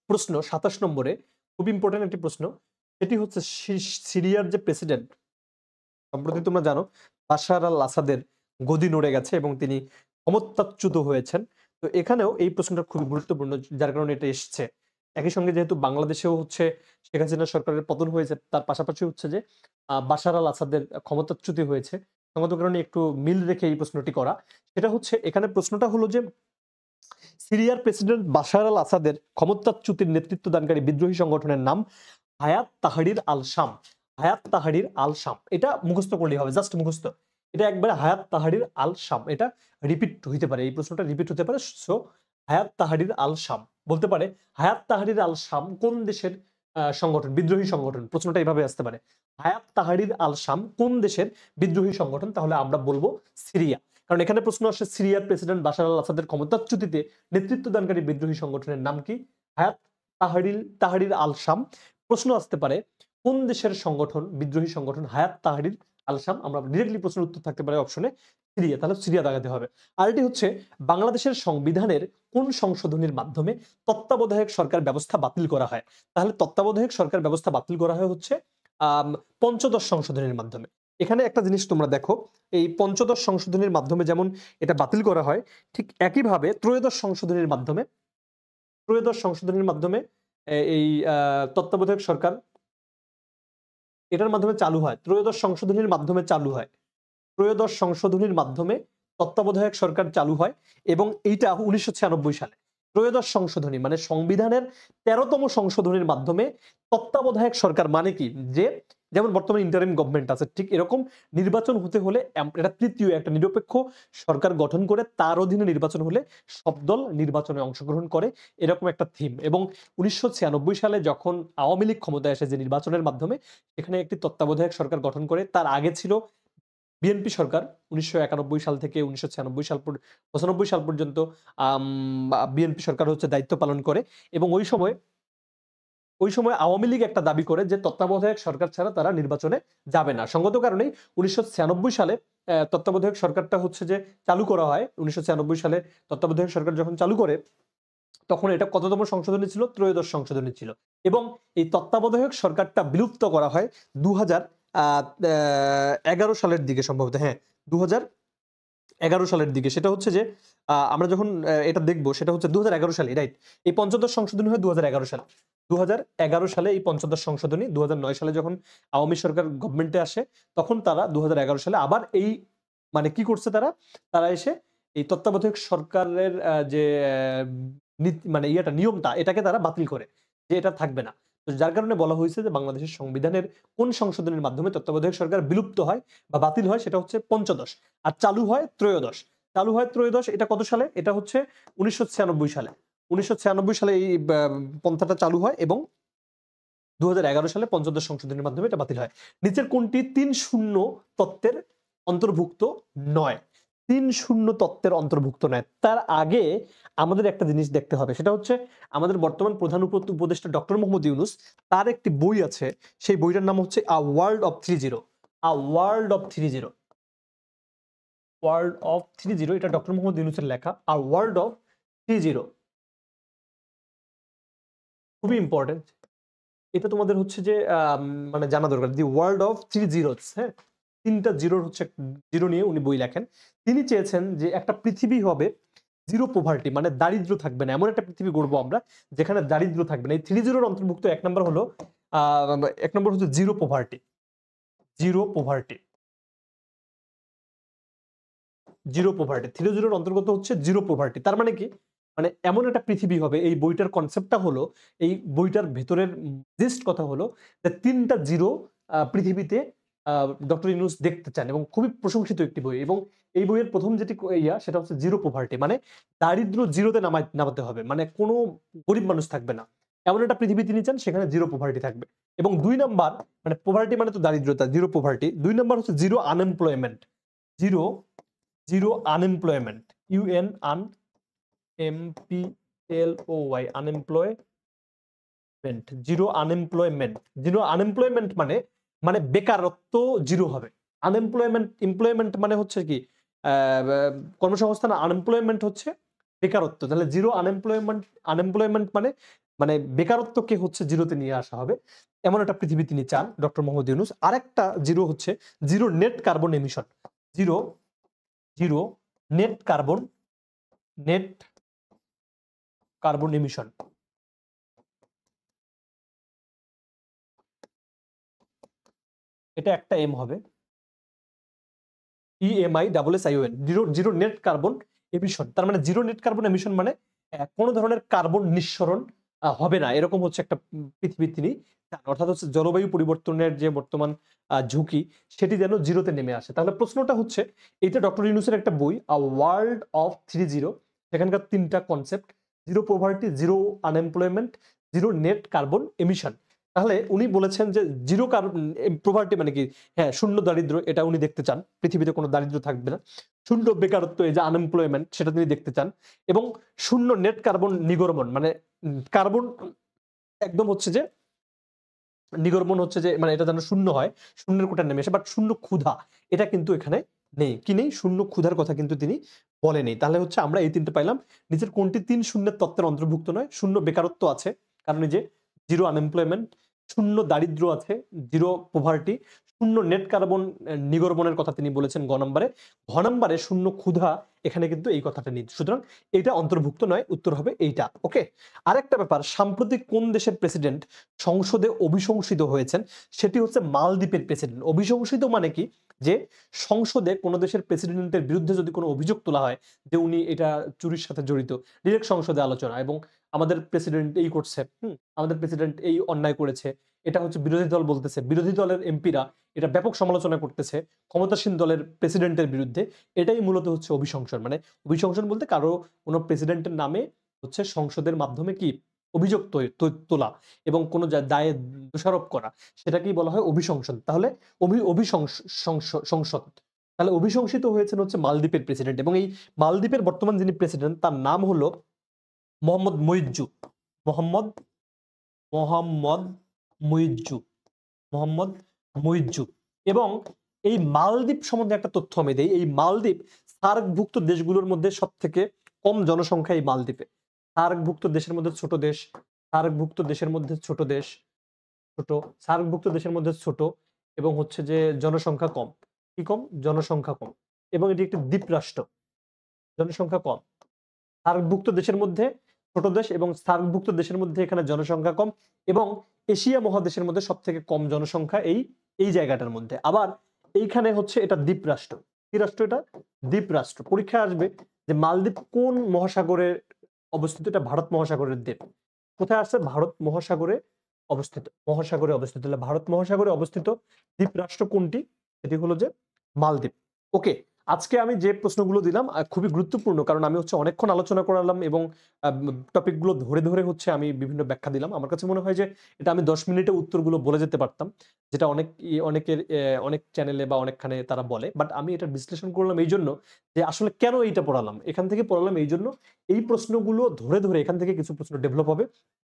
প্রশ্ন 27 নম্বরে, খুব ইম্পর্টেন্ট একটি প্রশ্ন, সেটি হচ্ছে সিরিয়ার যে প্রেসিডেন্ট, সম্প্রতি তোমরা জানো বাশার আল আসাদের গদি নড়ে গেছে এবং তিনি ক্ষমতাচ্যুত হয়েছেন। তো এখানেও এই প্রশ্নটা খুবই গুরুত্বপূর্ণ, যার কারণে এটা এসছে। একই সঙ্গে যেহেতু বাংলাদেশেও হচ্ছে শেখ হাসিনা সরকারের পতন হয়েছে, তার পাশাপাশি হচ্ছে যে বাশার আল আসাদের ক্ষমতাচ্যুতি হয়েছে, সঙ্গত কারণে একটু মিল রেখে এই প্রশ্নটি করা। সেটা হচ্ছে, এখানে প্রশ্নটা হলো যে সিরিয়ার প্রেসিডেন্ট বাশার আল আসাদের ক্ষমতাচ্যুতির নেতৃত্ব দানকারী বিদ্রোহী সংগঠনের নাম হায়াত তাহরির আল শাম। হায়াত তাহরির আল শাম, এটা মুখস্থ করলেই হবে, জাস্ট মুখস্থ। এটা একবারে হায়াত তাহরির আল শাম, এটা রিপিট হইতে পারে, এই প্রশ্নটা রিপিট হতে পারে। সো হায়াত তাহরির আল শাম বলতে পারে। হায়াত তাহরির আল শাম কোন দেশের সংগঠন, বিদ্রোহী সংগঠন? প্রশ্নটা এইভাবে আসতে পারে, হায়াত তাহরির আল শাম কোন দেশের বিদ্রোহী সংগঠন? তাহলে আমরা বলবো সিরিয়া, কারণ এখানে প্রশ্ন আসে সিরিয়ার প্রেসিডেন্ট বাশার আল আসাদের ক্ষমতাচ্যুতিতে নেতৃত্ব দানকারী বিদ্রোহী সংগঠনের নাম কি? হায়াত তাহরির আল শাম। প্রশ্ন আসতে পারে কোন দেশের সংগঠন, বিদ্রোহী সংগঠন হায়াত তাহরির আল শাম? আমরা ডিরেক্টলি প্রশ্নের উত্তর থাকতে পারে অপশনে সিরিয়া, তাহলে সিরিয়া দাগাতে হবে। আরেকটি হচ্ছে, বাংলাদেশের সংবিধানের কোন সংশোধনীর মাধ্যমে তত্ত্বাবধায়ক সরকার ব্যবস্থা বাতিল করা হয়? তাহলে তত্ত্বাবধায়ক সরকার ব্যবস্থা বাতিল করা হয় হচ্ছে পঞ্চদশ সংশোধনীর মাধ্যমে। এখানে একটা জিনিস তোমরা দেখো, এই পঞ্চদশ সংশোধনীর মাধ্যমে যেমন এটা বাতিল করা হয়, ঠিক একইভাবে ত্রয়োদশ সংশোধনীর মাধ্যমে, এই তত্ত্বাবধায়ক সরকার, এটার মাধ্যমে চালু হয়, ত্রয়োদশ সংশোধনীর মাধ্যমে চালু হয়, ত্রয়োদশ সংশোধনীর মাধ্যমে তত্ত্বাবধায়ক সরকার চালু হয়, এবং এইটা 1996 সালে। ত্রয়োদশ সংশোধনী মানে সংবিধানের 13তম সংশোধনীর মাধ্যমে তত্ত্বাবধায়ক সরকার মানে কি, যে যেমন বর্তমানে ইন্টারিম গভর্নমেন্ট আছে, ঠিক এরকম নির্বাচন হতে হলে এটা তৃতীয় একটা নিরপেক্ষ সরকার গঠন করে, তার অধীনে নির্বাচন হলে সব দল নির্বাচনে অংশগ্রহণ করে, এরকম একটা থিম। এবং 1996 সালে যখন আওয়ামী লীগ ক্ষমতায় আসে যে নির্বাচনের মাধ্যমে, এখানে একটি তত্ত্বাবধায়ক সরকার গঠন করে। তার আগে ছিল বিএনপি সরকার, 1991 সাল থেকে 1996 সাল 95 সাল পর্যন্ত বিএনপি সরকার হচ্ছে দায়িত্ব পালন করে। এবং ওই সময় আওয়ামী লীগ একটা দাবি করে যে তত্ত্বাবধায়ক সরকার ছাড়া তারা নির্বাচনে যাবে না। সঙ্গত কারণেই 1996 সালে তত্ত্বাবধায়ক সরকারটা হচ্ছে যে চালু করা হয়। 1996 সালে তত্ত্বাবধায়ক সরকার যখন চালু করে, তখন এটা কততম সংশোধনী ছিল? ত্রয়োদশ সংশোধনী ছিল। এবং এই তত্ত্বাবধায়ক সরকারটা বিলুপ্ত করা হয় 2011 সালের দিকে, সম্ভবত হ্যাঁ 2011 সালের দিকে। সেটা হচ্ছে যে আমরা যখন এটা দেখবো, সেটা হচ্ছে 2011 সালে, রাইট। এই পঞ্চদশ সংশোধনী হয় 2011 সালে। 2011 সালে এই পঞ্চদশ সংশোধনী, 2009 সালে যখন আওয়ামী সরকার গভর্নমেন্টে আসে, তখন তারা 2011 সালে আবার এই মানে কি করছে, তারা এসে এই তত্ত্বাবধায়ক সরকারের যে মানে নিয়মটা, এটাকে তারা বাতিল করে, যে এটা থাকবে না। তো যার কারণে বলা হয়েছে যে বাংলাদেশের সংবিধানের কোন সংশোধনের মাধ্যমে তত্ত্বাবধায়ক সরকার বিলুপ্ত হয় বা বাতিল হয়, সেটা হচ্ছে পঞ্চদশ, আর চালু হয় ত্রয়োদশ। এটা কত সালে? এটা হচ্ছে 1996 সালে। 1996 সালে এই পন্থাটা চালু হয়, এবং 2011 সালে পঞ্চদশ সংশোধনীর মাধ্যমে এটা বাতিল হয়। নিচের কোনটি 3-0 তত্ত্বের অন্তর্ভুক্ত নয়? 3-0 তত্ত্বের অন্তর্ভুক্ত নয়। তার আগে আমাদের একটা জিনিস দেখতে হবে, সেটা হচ্ছে আমাদের বর্তমান প্রধান উপদেষ্টা ডক্টর মোহাম্মদ ইউনূস, তার একটি বই আছে, সেই বইটার নাম হচ্ছে আ world of 30। A world of 30, world of 30, এটা ডক্টর মোহাম্মদ ইউনূসের লেখা। আ ওয়ার্ল্ড অফ 30 খুবই ইম্পর্টেন্ট, এটা তোমাদের হচ্ছে যে মানে জানা দরকার। দি ওয়ার্ল্ড অফ 3 জিরোস, হ্যাঁ, 3টা জিরোর হচ্ছে জিরো নিয়ে উনি বই লেখেন। তিনি চেয়েছেন যে একটা পৃথিবী হবে জিরো পভার্টি, মানে দারিদ্র থাকবে না, এমন একটা পৃথিবী গড়বো আমরা যেখানে দারিদ্র থাকবে না। এই 3 জিরোর অন্তর্ভুক্ত এক নম্বর হলো হচ্ছে zero poverty. Zero poverty, zero poverty, 3-0 অন্তর্গত হচ্ছে জিরো পভার্টি। তার মানে কি, মানে এমন একটা পৃথিবী হবে, এই বইটার কনসেপ্টটা হলো, এই বইটার ভেতরের জিস্ট কথা হলো যে 3টা জিরো পৃথিবীতে ডক্টর ইউনূস দেখতে চান, এবং খুবই প্রশংসিত একটি বই। এবং এই বইয়ের প্রথম যেটি সেটা হচ্ছে জিরো পভার্টি, মানে দারিদ্র জিরোতে নামাতে হবে, মানে কোনো গরিব মানুষ থাকবে না, এমন একটা পৃথিবী তিনি চান সেখানে জিরো পভার্টি থাকবে। এবং 2 নাম্বার, মানে পভার্টি মানে তো দারিদ্রতা, জিরো পভার্টি। 2 নাম্বার হচ্ছে zero unemployment, zero zero unemployment, UN un employ, unemployment, zero unemployment. Zero unemployment মানে, মানে বেকারত্ব জিরো হবে। আনএমপ্লয়মেন্ট, এমপ্লয়মেন্ট মানে হচ্ছে কি কর্মসংস্থান, আনএমপ্লয়মেন্ট হচ্ছে বেকারত্ব। তাহলে জিরো আনএমপ্লয়মেন্ট, আনএমপ্লয়মেন্ট মানে, মানে বেকারত্বকে হচ্ছে জিরোতে নিয়ে আসা হবে, এমন একটা পৃথিবী তিনি চান ডক্টর মোহাম্মদ ইউনূস। আরেকটা জিরো হচ্ছে zero net carbon emission, zero zero net carbon, net carbon emission. এটা একটা এম হবে, EMISSION, zero zero net carbon emission. তার মানে জিরো নেট কার্বন এমিশন মানে কোন ধরনের কার্বন নিঃসরণ হবে না, এরকম হচ্ছে একটা পৃথিবী তিনি চান। অর্থাৎ হচ্ছে জলবায়ু পরিবর্তনের যে বর্তমান ঝুঁকি, সেটি যেন জিরোতে নেমে আসে। তাহলে প্রশ্নটা হচ্ছে, এটা ডক্টর ইউনূসের একটা বই, আ ওয়ার্ল্ড অফ 3-0, সেখানকার 3টা concept, zero poverty, zero unemployment, zero net carbon emission. তাহলে উনি বলেছেন যে জিরো কার্বন পভার্টি মানে কি, হ্যাঁ শূন্য দারিদ্র, এটা উনি দেখতে চান, পৃথিবীতে কোনো দারিদ্র থাকবে না। শূন্য বেকারত্ব, এই যে আনএমপ্লয়মেন্ট, সেটা তিনি দেখতে চান। এবং শূন্য নেট কার্বন নির্গমন, মানে কার্বন একদম হচ্ছে যে নির্গমন হচ্ছে যে, মানে এটা যেন শূন্য হয়, শূন্যের কোটা নেমে আসে। বাট শূন্য ক্ষুধা, এটা কিন্তু এখানে নেই। কি নেই? শূন্য ক্ষুধার কথা কিন্তু তিনি বলেনি। তাহলে হচ্ছে আমরা এই 3টে পাইলাম। নিচের কোনটি 3 শূন্যের তত্ত্বের অন্তর্ভুক্ত নয়? শূন্য বেকারত্ব আছে, কারণ এই যে জিরো আনএমপ্লয়মেন্ট, শূন্য দারিদ্র্য আছে, জিরো পভার্টি, শূন্য নেট কার্বন নির্গমনের কথা তিনি বলেছেন গ নম্বরে। ঘ নম্বরে শূন্য ক্ষুধা, এখানে কিন্তু এই কথাটা নেই। সুতরাং এটা অন্তর্ভুক্ত নয়, উত্তর হবে এইটা। ওকে। আরেকটা ব্যাপার, সাম্প্রতিক কোন দেশের প্রেসিডেন্ট সংসদে অভিশংসিত হয়েছেন? সেটি হচ্ছে মালদ্বীপের প্রেসিডেন্ট। অভিশংসিত মানে কি, যে সংসদে কোন দেশের প্রেসিডেন্টের বিরুদ্ধে যদি কোনো অভিযোগ তোলা হয় যে উনি এটা চুরির সাথে জড়িত, ডিরেক্ট সংসদে আলোচনা, এবং আমাদের প্রেসিডেন্ট এই করছে, আমাদের প্রেসিডেন্ট এই অন্যায় করেছে, এটা হচ্ছে বিরোধী দল বলতেছে, বিরোধী দলের এমপিরা এটা ব্যাপক সমালোচনা করতেছে ক্ষমতাসীন দলের প্রেসিডেন্টের বিরুদ্ধে, এটাই মূলত হচ্ছে অভিশংসন। মানে অভিশংসন বলতে কারো কোনো প্রেসিডেন্টের নামে হচ্ছে সংসদের মাধ্যমে কি অভিযোগ তোলা এবং কোনো দায়ে দোষারোপ করা, সেটাকেই বলা হয় অভিশংসন। তাহলে সংসদ, তাহলে অভিশংসিত হয়েছেন হচ্ছে মালদ্বীপের প্রেসিডেন্ট। এবং এই মালদ্বীপের বর্তমান যিনি প্রেসিডেন্ট, তার নাম হলো মোহাম্মদ মুইজ্জু, মোহাম্মদ মোহাম্মদ মুইজ্জু, মোহাম্মদ মুইজ্জু। এবং এই মালদ্বীপ সম্বন্ধে একটা তথ্য আমি দেই। এই মালদ্বীপ সার্কভুক্ত দেশগুলোর মধ্যে সবথেকে কম জনসংখ্যা এই মালদ্বীপে। সার্কভুক্ত দেশের মধ্যে ছোট দেশ, সার্কভুক্ত দেশের মধ্যে ছোট দেশ, ছোট সার্কভুক্ত দেশের মধ্যে ছোট, এবং হচ্ছে যে জনসংখ্যা কম। কি কম? জনসংখ্যা কম। এবং এটি একটি দ্বীপ রাষ্ট্র, জনসংখ্যা কম। সার্কভুক্ত দেশের মধ্যে ছোট দেশ, এবং সার্কভুক্ত দেশের মধ্যে এখানে জনসংখ্যা কম, এবং এশিয়া মহাদেশের মধ্যে সবথেকে কম জনসংখ্যা এই এই জায়গাটার মধ্যে। আবার এইখানে হচ্ছে এটা দ্বীপ রাষ্ট্র। কি রাষ্ট্র এটা? দ্বীপ রাষ্ট্র। পরীক্ষায় আসবে যে মালদ্বীপ কোন মহাসাগরে অবস্থিত? এটা ভারত মহাসাগরের দ্বীপ। কোথায় আছে? ভারত মহাসাগরে অবস্থিত, মহাসাগরে অবস্থিত। তাহলে ভারত মহাসাগরে অবস্থিত দ্বীপ রাষ্ট্র কোনটি? সেটি হলো যে মালদ্বীপ। ওকে। আজকে আমি যে প্রশ্নগুলো দিলাম খুবই গুরুত্বপূর্ণ, কারণ আমি হচ্ছে অনেকক্ষণ আলোচনা করালাম এবং টপিক গুলো ধরে ধরে হচ্ছে আমি বিভিন্ন ব্যাখ্যা দিলাম। আমার কাছে মনে হয় যে এটা আমি 10 মিনিটে উত্তরগুলো বলে যেতে পারতাম, যেটা অনেকের অনেক চ্যানেলে বা অনেকখানে তারা বলে। বাট আমি এটা বিশ্লেষণ করলাম এই জন্য যে আসলে কেন এইটা পড়ালাম, এখান থেকে পড়ালাম এই জন্য, এই প্রশ্নগুলো ধরে ধরে এখান থেকে কিছু প্রশ্ন ডেভেলপ হবে,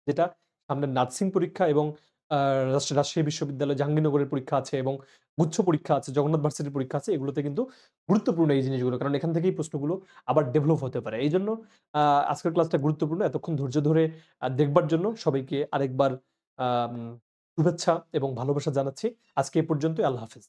যেটা সামনে নার্সিং পরীক্ষা এবং রাজশাহী বিশ্ববিদ্যালয় জাহাঙ্গীরনগরের পরীক্ষা আছে, এবং গুচ্ছ পরীক্ষা আছে, জগন্নাথ ভার্সিটির পরীক্ষা আছে, এগুলোতে কিন্তু গুরুত্বপূর্ণ এই জিনিসগুলো, কারণ এখান থেকেই প্রশ্নগুলো আবার ডেভেলপ হতে পারে। এই জন্য আজকের ক্লাসটা গুরুত্বপূর্ণ। এতক্ষণ ধৈর্য ধরে দেখবার জন্য সবাইকে আরেকবার শুভেচ্ছা এবং ভালোবাসা জানাচ্ছি। আজকে এ পর্যন্তই। আল্লাহ হাফেজ।